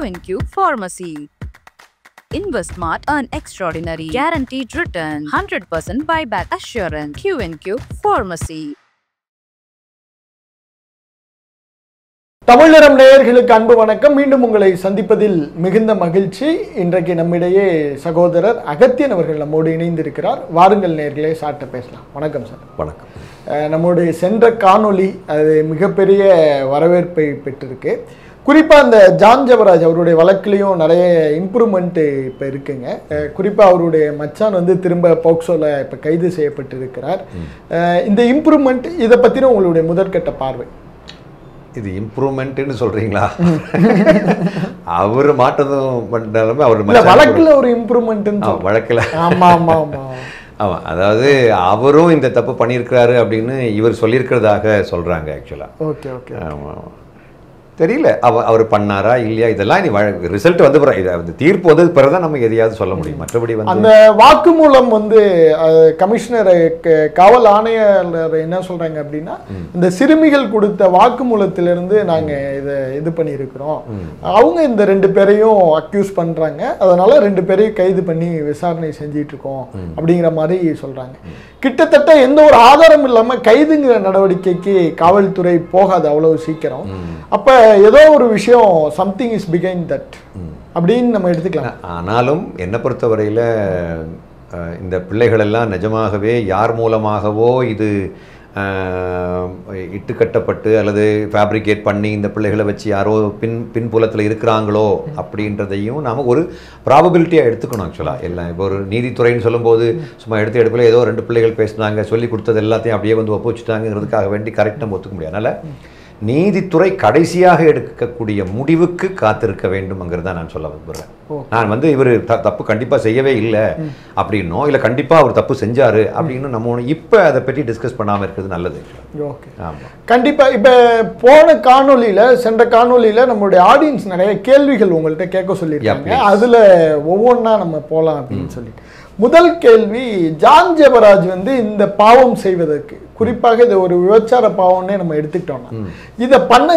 Q&Q Pharmacy. Invest smart, earn extraordinary, guaranteed return, 100% buyback assurance. Q&Q Pharmacy. Tamilaram நேயர்களுக்கு அன்பு வணக்கம். மீண்டும் உங்களை சந்திப்பதில் மிகுந்த மகிழ்ச்சி. இன்றைக்கு நம்மிடையே சகோதரர் அகத்தியன் அவர்கள் நம்மோடு இணைந்திருக்கிறார். வாருங்கள் நேயர்களே, சாட்ட பேசலாம். வணக்கம் சார். வணக்கம். நம்முடைய சென்ற காணொளி அது மிகப்பெரிய வரவேற்பை பெற்றிருக்கு. குறிப்பாக அந்த ஜான் ஜெபராஜ் அவருடைய வழக்குலையும் நிறைய இம்ப்ரூவ்மெண்ட்டு இப்போ இருக்குங்க. குறிப்பாக அவருடைய மச்சான் வந்து திரும்ப போக்சோவில் இப்போ கைது செய்யப்பட்டு இருக்கிறார். இந்த இம்ப்ரூவ்மெண்ட் இதை பற்றின உங்களுடைய முதற்கட்ட பார்வை? இது இம்ப்ரூவ்மெண்ட்னு சொல்றீங்களா? அவர் மாற்றதும் பண்ணாலுமே அவர் வழக்கில் ஒரு இம்ப்ரூவ்மெண்ட் வழக்கில். ஆமாம் ஆமாம் ஆமாம் ஆமாம். அதாவது அவரும் இந்த தப்பு பண்ணியிருக்கிறாரு அப்படின்னு இவர் சொல்லியிருக்கிறதாக சொல்கிறாங்க. ஆக்சுவலாக ஓகே ஓகே ஆமாம், தெரியல அவர் பண்ணாரா இல்லையா, இதெல்லாம் நீ ரிசல்ட் வந்து இந்த தீர்ப்பு வந்தது பிறகு தான் நம்ம எதையாவது சொல்ல முடியும். மற்றபடி வந்து அந்த வாக்குமூலம் வந்து கமிஷனர் காவல் ஆணையர் என்ன சொல்றாங்க அப்படின்னா, இந்த சிறுமிகள் கொடுத்த வாக்குமூலத்திலிருந்து நாங்க இதை இது பண்ணியிருக்கிறோம். அவங்க இந்த 2 பேரையும் அக்யூஸ் பண்றாங்க, அதனால 2 பேரையும் கைது பண்ணி விசாரணை செஞ்சிட்டு இருக்கோம் அப்படிங்கிற மாதிரி சொல்றாங்க. கிட்டத்தட்ட எந்த ஒரு ஆதாரம் இல்லாம கைதுங்கிற நடவடிக்கைக்கு காவல்துறை போகாது அவ்வளவு சீக்கிரம். அப்ப ஏதோ ஒரு விஷயம், சம்திங் இஸ் பிஹைண்ட் தட் அப்படின்னு நம்ம எடுத்துக்கலாம். ஆனாலும் என்னை பொறுத்தவரையில் இந்த பிள்ளைகள் எல்லாம் நிஜமாகவே யார் மூலமாகவோ இது இட்டுக்கட்டப்பட்டு அல்லது ஃபேப்ரிகேட் பண்ணி இந்த பிள்ளைகளை வச்சு யாரோ பின்புலத்தில் இருக்கிறாங்களோ அப்படின்றதையும் நாம் ஒரு ப்ராபபிலிட்டியாக எடுத்துக்கணும். ஆக்சுவலாக எல்லாம் இப்போ ஒரு நீதித்துறைன்னு சொல்லும்போது சும்மா எடுப்பில் ஏதோ 2 பிள்ளைகள் பேசினாங்க, சொல்லி கொடுத்தது எல்லாத்தையும் அப்படியே வந்து ஒப்புச்சுட்டாங்கிறதுக்காக வேண்டி கரெக்டாக நம்ம ஒத்துக்க முடியாது. அதனால் நீதித்துறை கடைசியாக எடுக்கக்கூடிய முடிவுக்கு காத்திருக்க வேண்டும்ங்கிறது தான் நான் சொல்ல விரும்புகிறேன். நான் வந்து இவர் தப்பு கண்டிப்பாக செய்யவே இல்லை அப்படின்னோ இல்லை கண்டிப்பாக அவர் தப்பு செஞ்சார் அப்படின்னு நம்ம இப்போ அதை பற்றி டிஸ்கஸ் பண்ணாமல் இருக்கிறது நல்லது. ஓகே, ஆமாம், கண்டிப்பாக. இப்போ போன காணொலியில், சென்ற காணொலியில் நம்மளுடைய ஆடியன்ஸ் நிறைய கேள்விகள் உங்கள்கிட்ட கேட்க சொல்லியிருக்காங்க. அதில் ஒவ்வொன்றா நம்ம போகலாம் அப்படின்னு சொல்லிட்டு, முதல் கேள்வி, ஜான் ஜெபராஜ் வந்து இந்த பாவம் செய்வதற்கு, குறிப்பாக இது ஒரு விபச்சார பாவம்னே நம்ம எடுத்துக்கிட்டோம்னா, இதை பண்ண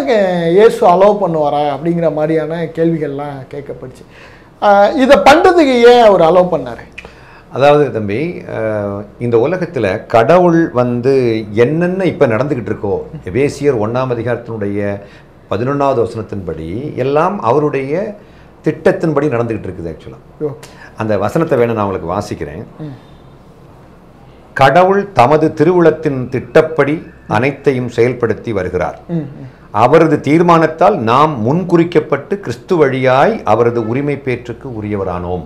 இயேசு அலோவ் பண்ணுவாரா அப்படிங்கிற மாதிரியான கேள்விகள்லாம் கேட்கப்படுச்சு. இதை பண்ணுறதுக்கு ஏன் அவர் அலோவ் பண்ணார்? அதாவது தம்பி, இந்த உலகத்தில் கடவுள் வந்து என்னென்ன இப்போ நடந்துக்கிட்டு இருக்கோ, எபேசியர் 1ஆம் அதிகாரத்தினுடைய 11வது வசனத்தின்படி எல்லாம் அவருடைய திட்டத்தின்படி நடந்துகிட்டு இருக்குது. ஆக்சுவலாக அந்த வசனத்தை வேணும் நான் உங்களுக்கு வாசிக்கிறேன். கடவுள் தமது திருவுளத்தின் திட்டப்படி அனைத்தையும் செயல்படுத்தி வருகிறார். அவரது தீர்மானத்தால் நாம் முன்குறிக்கப்பட்டு கிறிஸ்து வழியாய் அவரது உரிமை பேற்றுக்கு உரியவரானோம்.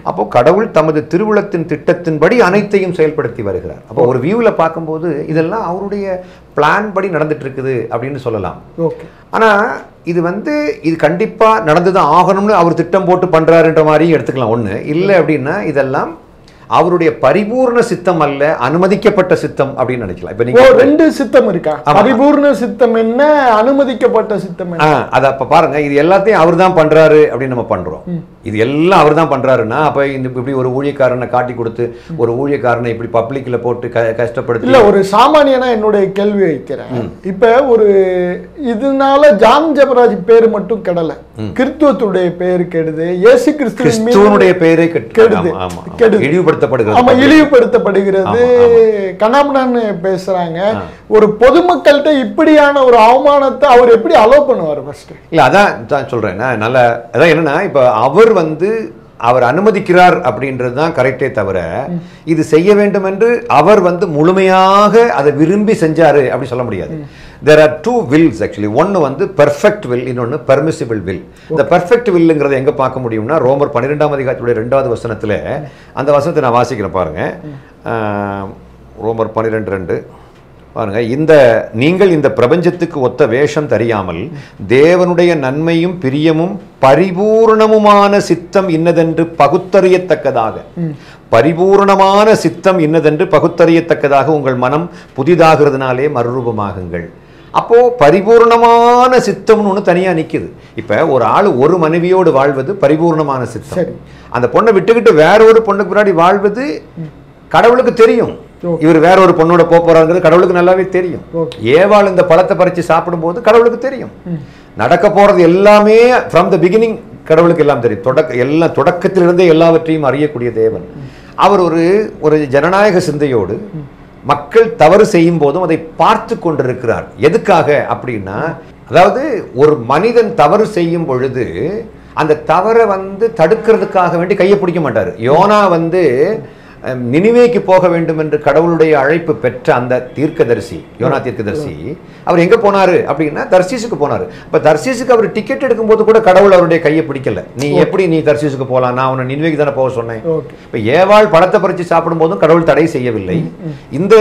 அப்போ கடவுள் தமது திருவுளத்தின் திட்டத்தின்படி அனைத்தையும் செயல்படுத்தி வருகிறார். அப்போ ஒரு வியூவில் பார்க்கும்போது இதெல்லாம் அவருடைய பிளான் படி நடந்துட்டு இருக்குது அப்படின்னு சொல்லலாம். ஆனா இது வந்து இது கண்டிப்பா நடந்துதான் ஆகணும்னு அவர் திட்டம் போட்டு பண்றாருன்ற மாதிரி எடுத்துக்கலாம். ஒண்ணு இல்லை அப்படின்னா இதெல்லாம் அவருடைய பரிபூர்ண சித்தம் அல்ல, அனுமதிக்கப்பட்ட சித்தம் அப்படின்னு நினைக்கலாம். இப்ப நீங்க 2 சித்தம் இருக்கா? பரிபூர்ண சித்தம் என்ன, அனுமதிக்கப்பட்ட சித்தம் என்ன? அத அப்ப பாருங்க, இது எல்லாத்தையும் அவர் தான் பண்றாரு அப்படின்னு நம்ம பண்றோம். இது எல்லாம் அவர் தான் பண்றாருன்னா அப்ப இந்த இப்படி ஒரு ஊழியக்காரனை காட்டி கொடுத்து ஒரு ஊழியக்காரனை இப்படி பப்ளிக்ல போட்டு கஷ்டப்படுத்தி இல்ல, ஒரு சாமானியனா என்னுடைய கேள்வி வைக்கிறேன். இப்ப ஒரு இதனால ஜான் ஜெபராஜ் பேரு மட்டும் கெடல, கிறிஸ்துவத்துடைய பேரு கெடுது, இயேசு கிறிஸ்துவனுடைய பேரே கெடுது, இழிவுபடுத்தப்படுகிறது, கண்ணாமண்ணான்னு பேசுறாங்க. ஒரு பொதுமக்கள்கிட்ட இப்படியான ஒரு அவமானத்தை அவர் எப்படி அலோவ் பண்ணுவார்? ஃபர்ஸ்ட் இல்ல, அதான் சொல்றேன். நல்ல அதான் என்னன்னா, இப்ப அவர் அனுமதிக்கிறார் அப்படின்றது தான் கரெக்டே தவிர இது செய்ய வேண்டும் என்று அவர் வந்து முழுமையாக அதை விரும்பி செஞ்சாரு அப்படி சொல்ல முடியாது. There are 2 wills actually. ஒன்னு வந்து பெர்ஃபெக்ட் வில், இன்னொன்னு பெர்மிசிபிள் வில். இந்த பெர்ஃபெக்ட் வில்லுங்கிறத எங்க பார்க்க முடியும்னா ரோமர் 12ஆம் அதிகாரத்துடைய 2வது வசனத்துல அந்த வசனத்தை நான் வாசிக்கிறேன் பாருங்க. ரோமர் 12:2 பாருங்க. நீங்கள் இந்த பிரபஞ்சத்துக்கு ஒத்த வேஷம் தெரியாமல் தேவனுடைய நன்மையும் பிரியமும் பரிபூர்ணமுமான சித்தம் இன்னதென்று பகுத்தறியத்தக்கதாக, பரிபூர்ணமான சித்தம் இன்னதென்று பகுத்தறியத்தக்கதாக உங்கள் மனம் புதிதாகிறதுனாலே மறுரூபமாகுங்கள். அப்போ பரிபூர்ணமான சித்தம்னு ஒன்று தனியா நிக்குது. இப்ப ஒரு ஆள் ஒரு மனைவியோடு வாழ்வது பரிபூர்ணமான சித்தம். அந்த பொண்ணை விட்டுக்கிட்டு வேற ஒரு பொண்ணுக்கு முன்னாடி வாழ்வது கடவுளுக்கு தெரியும். இவர் வேற ஒரு பொண்ணோட போறாங்கிறது கடவுளுக்கு நல்லாவே தெரியும். ஏவாள் இந்த பழத்தை பறிச்சு சாப்பிடும் போது கடவுளுக்கு தெரியும். நடக்க போறது எல்லாமே ஃப்ரம் த பிகினிங் கடவுளுக்கு எல்லாம் தெரியும். தொடக்கத்திலிருந்தே எல்லாவற்றையும் அறியக்கூடிய தேவன். அவர் ஒரு ஜனநாயக சிந்தையோடு மக்கள் தவறு செய்யும் போதும் அதை பார்த்து கொண்டிருக்கிறார். எதுக்காக அப்படின்னா, அதாவது ஒரு மனிதன் தவறு செய்யும் பொழுது அந்த தவறை தடுக்கிறதுக்காக வேண்டி கையை பிடிக்க மாட்டார். யோனா நினிவேக்கு போக வேண்டும் என்று கடவுளுடைய அழைப்பு பெற்ற அந்த தீர்க்கதரிசி, யோனா தீர்க்கதரிசி, அவர் எங்க போனாரு அப்படின்னா தர்சீசுக்கு போனாரு. அப்ப தர்சீசுக்கு அவர் டிக்கெட் எடுக்கும்போது கூட கடவுள் அவருடைய கையை பிடிக்கல. நீ எப்படி நீ தர்சீசுக்கு போலாம், நான் உன்னை நினிவேக்கு தானே போக சொன்னேன். இப்ப ஏவாள் பழத்தை பறிச்சு சாப்பிடும் போதும் கடவுள் தடை செய்யவில்லை, இந்த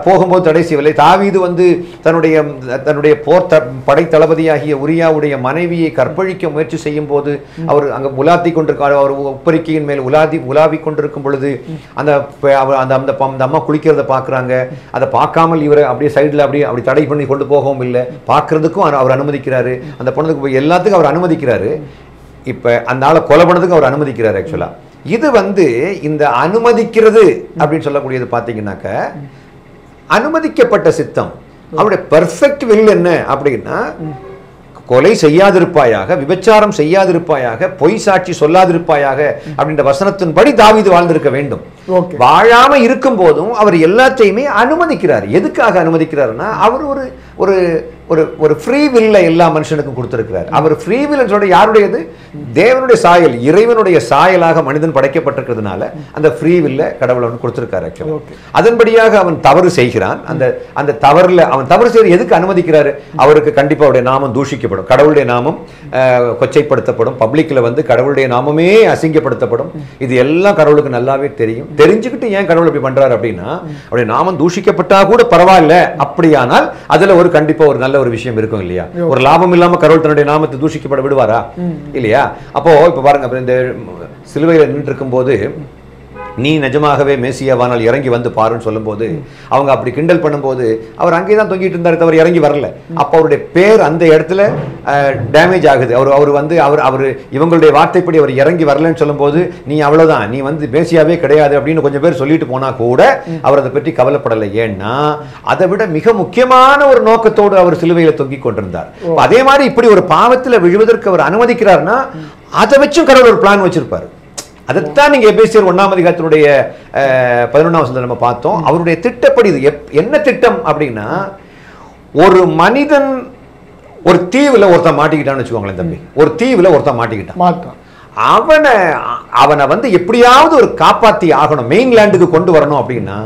போகும்போது தடை செய்யவில்லை. தாவீது தன்னுடைய போர் படை தளபதியாகிய உரியாவுடைய மனைவியை கற்பழிக்க முயற்சி செய்யும் போது அவர் அங்க உலாத்தி கொண்டிருக்கார். அவர் உப்பரிக்கையின் மேல் உலாவி கொண்டிருக்கும் பொழுது அந்த அம்மா குளிக்கிறத பாக்குறாங்க. அதை பார்க்காமல் இவரை அப்படியே சைடுல அப்படி தடை பண்ணி கொண்டு போகவும் இல்லை, பார்க்கறதுக்கும் அவர் அனுமதிக்கிறாரு. அந்த பொண்ணுக்கு எல்லாத்துக்கும் அவர் அனுமதிக்கிறாரு. இப்ப அந்த ஆளை கொலை பண்ணதுக்கு அவர் அனுமதிக்கிறாரு. ஆக்சுவலா இது இந்த அனுமதிக்கிறது அப்படின்னு சொல்லக்கூடியது பாத்தீங்கன்னாக்க, அனுமதிக்கப்பட்ட சித்தம். அவருடைய பெர்ஃபெக்ட் வில் என்ன அப்படின்னா, கொலை செய்யாதிருப்பாயாக, விபச்சாரம் செய்யாதிருப்பாயாக, பொய் சாட்சி சொல்லாதிருப்பாயாக அப்படின்ற வசனத்தின்படி தாவீது வாழ்ந்திருக்க வேண்டும். வாழாம இருக்கும் போதும் அவர் எல்லாத்தையுமே அனுமதிக்கிறார். எதுக்காக அனுமதிக்கிறாருன்னா, அவர் ஒரு ஃப்ரீ வில்ல எல்லா மனுஷனுக்கும் கொடுத்திருக்கிறார். அவர் ஃப்ரீ வில் சொல்ற யாருடையது? தேவனுடைய சாயல், இறைவனுடைய சாயலாக மனிதன் படைக்கப்பட்டிருக்கிறதுனால அந்த ஃப்ரீ வில்ல கடவுள் அவன் கொடுத்திருக்காரு. அதன்படியாக அவன் தவறு செய்கிறான். அந்த தவறுல அவன் தவறு செய்ய எதுக்கு அனுமதிக்கிறாரு? அவருக்கு கண்டிப்பா அவருடைய நாமம் தூஷிக்கப்படும், கடவுளுடைய நாமம் கொச்சைப்படுத்தப்படும், பப்ளிக்ல கடவுளுடைய நாமமே அசிங்கப்படுத்தப்படும். இது எல்லாம் கடவுளுக்கு நல்லாவே தெரியும். தெரிஞ்சுக்கிட்டு ஏன் கடவுள் இப்படி பண்றாரு அப்படின்னா, அவருடைய நாமம் தூஷிக்கப்பட்டா கூட பரவாயில்ல, அப்படியானால் அதுல கண்டிப்பா ஒரு நல்ல ஒரு விஷயம் இருக்கும் இல்லையா? ஒரு லாபம் இல்லாம கடவுள் தன்னுடைய நாமத்தை தூஷிக்கப்பட விடுவாரா? இல்லையா? அப்போ இப்ப பாருங்க, இந்த சிலுவையில் நின்று இருக்கும் போது நீ நிஜமாகவே மேசியாவானால் இறங்கி வந்து பாருன்னு சொல்லும் போது அவங்க அப்படி கிண்டல் பண்ணும்போது அவர் அங்கேதான் தொங்கிட்டு இருந்தாரு, தவிர இறங்கி வரல. அப்ப அவருடைய பேர் அந்த இடத்துல டேமேஜ் ஆகுது. அவர் இவங்களுடைய வார்த்தைப்படி அவர் இறங்கி வரலன்னு சொல்லும் போது, நீ அவ்வளவுதான், நீ மேசியாவே கிடையாது அப்படின்னு கொஞ்சம் பேர் சொல்லிட்டு போனா கூட அவர் அதை பற்றி கவலைப்படலை. ஏன்னா அதை விட மிக முக்கியமான ஒரு நோக்கத்தோடு அவர் சிலுவையில தொங்கிக் கொண்டிருந்தார். அதே மாதிரி இப்படி ஒரு பாவத்தில் விழுவதற்கு அவர் அனுமதிக்கிறார்னா அதை வச்சும் கடவுள் ஒரு பிளான் வச்சிருப்பாரு. அதைத்தான் நீங்க எபேசியர் 1ஆம் அதிகாரத்தினுடைய 11ஆம் வசனத்தை நம்ம பார்த்தோம். அவருடைய திட்டப்படி இது என்ன திட்டம் அப்படின்னா, ஒரு மனிதன் ஒரு தீவுல ஒருத்தன் மாட்டிக்கிட்டான்னு வச்சுக்கோங்களேன் தம்பி, ஒரு தீவுல ஒருத்தன் மாட்டிக்கிட்டான். அவனை எப்படியாவது ஒரு காப்பாத்தி ஆகணும், மெயின்லேண்டுக்கு கொண்டு வரணும் அப்படின்னா,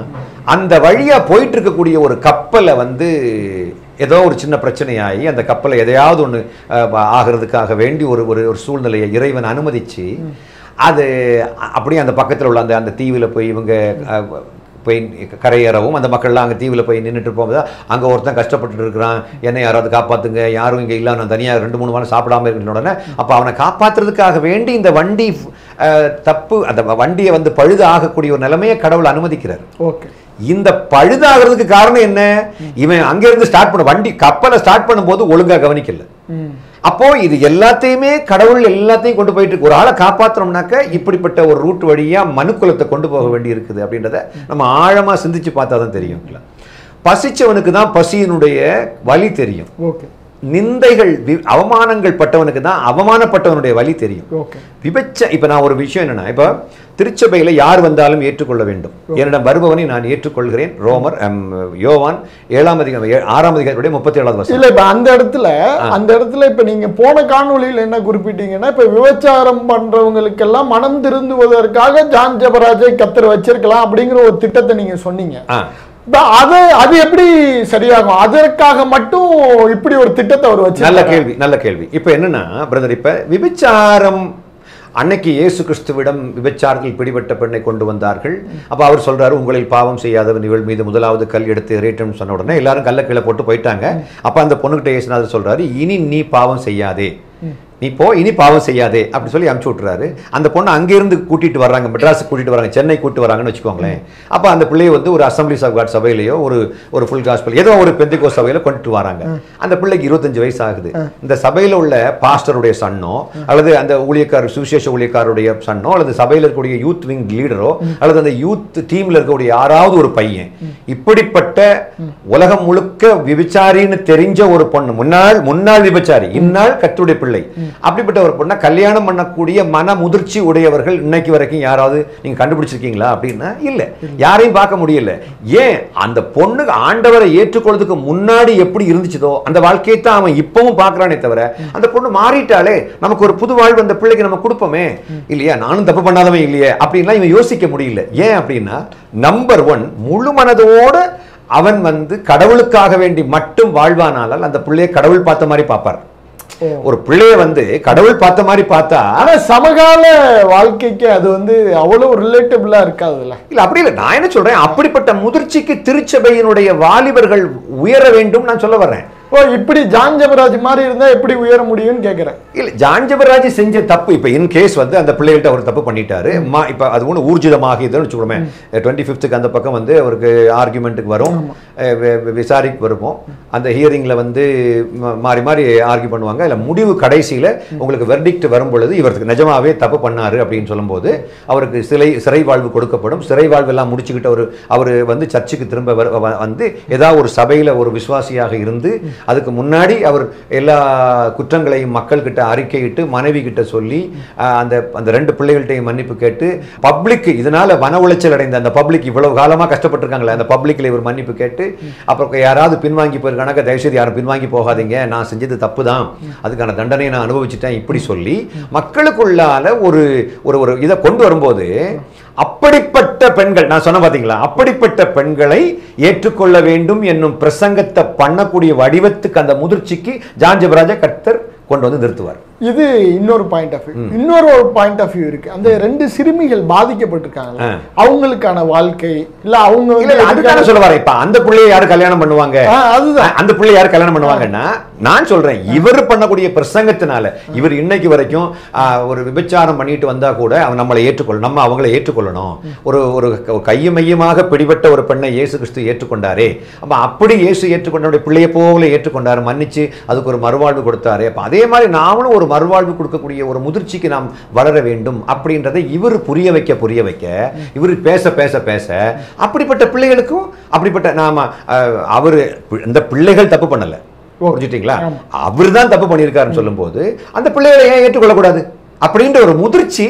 அந்த வழியா போயிட்டு இருக்கக்கூடிய ஒரு கப்பலை ஏதோ ஒரு சின்ன பிரச்சனையாகி அந்த கப்பலை எதையாவது ஒன்று ஆகிறதுக்காக வேண்டி ஒரு சூழ்நிலையை இறைவன் அனுமதிச்சு, அது அப்படியே அந்த பக்கத்தில் உள்ள அந்த தீவில் போய் இவங்க போய் கரையேறவும், அந்த மக்கள்லாம் அங்கே தீவில் போய் நின்றுட்டு போகும்போது அங்கே ஒருத்தன் கஷ்டப்பட்டு இருக்கிறான், என்னை யாராவது காப்பாற்றுங்க, யாரும் இங்கே இல்லை, நான் தனியாக 2-3 வாரம் சாப்பிடாம இருக்கிற உடனே அப்போ அவனை காப்பாற்றுறதுக்காக வேண்டி இந்த வண்டி தப்பு, அந்த வண்டியை பழுது ஆகக்கூடிய ஒரு நிலைமையை கடவுள் அனுமதிக்கிறார். ஓகே, இந்த பழுதாகிறதுக்கு காரணம் என்ன? இவன் அங்கிருந்து ஸ்டார்ட் பண்ண வண்டி கப்பலை ஸ்டார்ட் பண்ணும்போது ஒழுங்கா கவனிக்கல. அப்போ இது எல்லாத்தையுமே கடவுள் எல்லாத்தையும் கொண்டு போயிட்டு இருக்கு. ஒரு ஆளை காப்பாற்றணும்னாக்க இப்படிப்பட்ட ஒரு ரூட் வழியா மனுக்குலத்தை கொண்டு போக வேண்டி இருக்குது அப்படின்றத நம்ம ஆழமா சிந்திச்சு பார்த்தா தான் தெரியும். பசிச்சவனுக்கு தான் பசியினுடைய வலி தெரியும். நிந்தைகள் அவமானங்கள் பட்டவனுக்கு தான் அவமானப்பட்டவனுடைய வலி தெரியும். இப்ப நான் ஒரு விஷயம் என்னன்னா, இப்ப திருச்சபையில யார் வந்தாலும் ஏற்றுக்கொள்ள வேண்டும், என்னிடம் வருபவனை நான் ஏற்றுக்கொள்கிறேன். ரோமர் யோவான் 6ஆம் அதிகாரத்துடைய 37வது வசனம். இல்ல இப்ப அந்த இடத்துல இப்ப நீங்க போன காணொளியில் என்ன குறிப்பிட்டீங்கன்னா, இப்ப விபச்சாரம் பண்றவங்களுக்கெல்லாம் மனம் திருந்துவதற்காக ஜான் ஜெபராஜை கத்தர் வச்சிருக்கலாம் அப்படிங்கிற ஒரு திட்டத்தை நீங்க சொன்னீங்க. அது எப்படி சரியாகும்? அதற்காக மட்டும் இப்படி ஒரு திட்டத்தை அவர் வச்சு. நல்ல கேள்வி. இப்ப என்னன்னா பிரதர், இப்ப விபச்சாரம் அன்னைக்கு இயேசு கிறிஸ்துவிடம் விபச்சாரத்தில் பிடிபட்ட பெண்ணை கொண்டு வந்தார்கள். அப்ப அவர் சொல்றாரு, உங்களில் பாவம் செய்யாதவன் இவள் மீது முதலாவது கல் எடுத்து எறியட்டும் சொன்ன உடனே எல்லாரும் கல்ல கீழே போட்டு போயிட்டாங்க. அப்ப அந்த பொண்ணுகிட்ட இயேசுநாதர் சொல்றாரு, இனி நீ பாவம் செய்யாதே, நீ போ, இனி பாவம் செய்யாதே அப்படி சொல்லி அனுப்பிச்சு விட்டுறாரு. அந்த பொண்ணு அங்கிருந்து கூட்டிட்டு வர்றாங்க, மெட்ராஸுக்கு கூட்டிட்டு வராங்க, சென்னை கூட்டிட்டு வராங்கன்னு வச்சுக்கோங்களேன். அப்போ அந்த பிள்ளையை ஒரு அசம்பிளிஸ் ஆஃப் காட் சபையிலையோ ஒரு ஃபுல் காஸ்பல் ஏதோ ஒரு பெந்தெகோஸ்து சபையில கொண்டுட்டு வராங்க. அந்த பிள்ளைக்கு 25 வயசு ஆகுது. இந்த சபையில உள்ள பாஸ்டருடைய சன்னோ அல்லது அந்த ஊழியக்காரர் சுவிசேஷ ஊழியக்காரருடைய சன்னோ அல்லது சபையில் இருக்கக்கூடிய யூத் விங் லீடரோ அல்லது அந்த யூத் டீம்ல இருக்கக்கூடிய யாராவது ஒரு பையன் இப்படிப்பட்ட உலகம் முழுக்க விபச்சாரின்னு தெரிஞ்ச ஒரு பொண்ணு, முன்னாள் விபச்சாரி, இந்நாள் கர்த்தருடைய பிள்ளை, அப்படிப்பட்ட ஒரு பொண்ணை கல்யாணம் பண்ணக்கூடிய மன முதிர்ச்சி உடையவர்கள் இன்னைக்கு வரைக்கும் யாராவது நீங்க கண்டுபிடிச்சிருக்கீங்களா அப்படின்னா இல்ல, யாரையும் பார்க்க முடியல. ஏன்? அந்த பொண்ணு ஆண்டவரை ஏற்றுக்கொள்றதுக்கு முன்னாடி எப்படி இருந்துச்சதோ அந்த வாழ்க்கையை தான் அவன் இப்பவும் பார்க்கறானே தவிர, அந்த பொண்ணு மாறிட்டாலே நமக்கு ஒரு புது வாழ்வு அந்த பிள்ளைக்கு நம்ம கொடுப்போமே இல்லையா, நானும் தப்பு பண்ணாதவன் இல்லையே அப்படின்லாம் இவன் யோசிக்க முடியல. ஏன் அப்படின்னா, நம்பர் 1, முழு மனதோட அவன் கடவுளுக்காக வேண்டி மட்டும் வாழ்வானால் அந்த பிள்ளையை கடவுள் பார்த்த மாதிரி பார்ப்பார். ஒரு பிள்ளைய கடவுள் பார்த்த மாதிரி பார்த்தா, ஆனா சமகால வாழ்க்கைக்கு அது அவ்வளவு ரிலேட்டபிளா இருக்காதுல்ல. இல்ல அப்படி இல்ல, நான் என்ன சொல்றேன், அப்படிப்பட்ட முதிர்ச்சிக்கு திருச்சபையினுடைய வாலிபர்கள் உயர வேண்டும் நான் சொல்ல வர்றேன். இப்படி ஜான் ஜெபராஜ் மாதிரி இருந்தா எப்படி உயர முடியும்னு கேக்குறேன். இல்ல, ஜான் ஜெபராஜ் செஞ்ச தப்பு இப்ப இன் கேஸ் அந்த பிள்ளைகிட்ட அவர் தப்பு பண்ணிட்டாரு, இப்ப அது ஒண்ணு ஊர்ஜிதமாக இதுன்னு வச்சுக்கோமே, 25th அந்த பக்கம் அவருக்கு ஆர்குமெண்ட்டுக்கு வரும், விசாரிக்க வருவோம், அந்த ஹியரிங்ல மாறி மாறி ஆர்கியூ பண்ணுவாங்க. இல்ல முடிவு கடைசியில உங்களுக்கு வெர்டிக்ட் வரும் பொழுது இவருக்கு நிஜமாவே தப்பு பண்ணாரு அப்படின்னு சொல்லும்போது அவருக்கு சிறை வாழ்வு கொடுக்கப்படும். சிறை வாழ்வு எல்லாம் முடிச்சுக்கிட்டு அவரு சர்ச்சுக்கு திரும்ப ஏதாவது ஒரு சபையில ஒரு விசுவாசியாக இருந்து அதுக்கு முன்னாடி அவர் எல்லா குற்றங்களையும் மக்கள் கிட்ட அறிக்கையிட்டு மனைவி கிட்ட சொல்லி அந்த 2 பிள்ளைகள்கிட்டையும் மன்னிப்பு கேட்டு பப்ளிக் இதனால மன உளைச்சல் அடைந்த அந்த பப்ளிக் இவ்வளவு காலமா கஷ்டப்பட்டிருக்காங்களே அந்த பப்ளிக்ல இவர் மன்னிப்பு கேட்டு, அப்புறம் யாராவது பின்வாங்கி போயிருக்காங்க, தயவுசெய்து யாரும் பின்வாங்கி போகாதீங்க, நான் செஞ்சது தப்பு தான், அதுக்கான தண்டனையை நான் அனுபவிச்சுட்டேன் இப்படி சொல்லி மக்களுக்குள்ளால ஒரு இதை கொண்டு வரும்போது, அப்படிப்பட்ட பெண்கள் நான் சொன்ன பாத்தீங்களா, அப்படிப்பட்ட பெண்களை ஏற்றுக்கொள்ள வேண்டும் என்னும் பிரசங்கத்தை பண்ணக்கூடிய வடிவத்துக்கு அந்த முதிர்ச்சிக்கு ஜான் ஜெபராஜை கர்த்தர் கொண்டு நிறுத்துவார். இது இன்னொரு பாயிண்ட் ஆஃப் வியூ. இன்னொரு பாயிண்ட் ஆஃப் வியூ இருக்கு. அந்த 2 சிறுமிகள் பாதிக்கப்பட்டிருக்காங்க, அவங்களுக்கான வாழ்க்கை இல்ல அவங்க அதுக்கான சொல்ல வர, இப்ப அந்த பிள்ளையை யாரு கல்யாணம் பண்ணுவாங்க, அதுதான் அந்த பிள்ளையை யாரு கல்யாணம் பண்ணுவாங்கன்னா, நான் சொல்றேன் இவர் பண்ணக்கூடிய பிரசங்கத்தினால இவர் இன்னைக்கு வரைக்கும் ஒரு விபச்சாரம் பண்ணிட்டு வந்தா கூட அவன் நம்மளை ஏற்றுக்கொள்ள, நம்ம அவங்களை ஏற்றுக்கொள்ளணும். ஒரு கையும் மையமாக பிடிபட்ட ஒரு பெண்ணை இயேசு கிறிஸ்து ஏற்றுக்கொண்டாரே, அப்ப அப்படி இயேசு ஏற்றுக்கொண்ட பிள்ளையை போல ஏற்றுக்கொண்டாரு, மன்னிச்சு அதுக்கு ஒரு மறுவாழ்வு கொடுத்தாரு. அப்ப அதே மாதிரி நாமளும் ஒரு மறுவாழ்வு கொடுக்கக்கூடிய ஒரு முதிர்ச்சிக்கு நாம் வளர வேண்டும் அப்படின்றதை இவர் புரிய வைக்க இவர் பேச பேச பேச அப்படிப்பட்ட பிள்ளைகளுக்கும் அப்படிப்பட்ட நாம அவரு இந்த பிள்ளைகள் தப்பு பண்ணல, புரிஞ்சுட்டீங்களா, அவர் தான் தப்பு பண்ணியிருக்காருன்னு சொல்லும் போது அந்த பிள்ளைகளை ஏன் ஏற்றுக்கொள்ளக்கூடாது அப்படின்ற ஒரு முதிர்ச்சி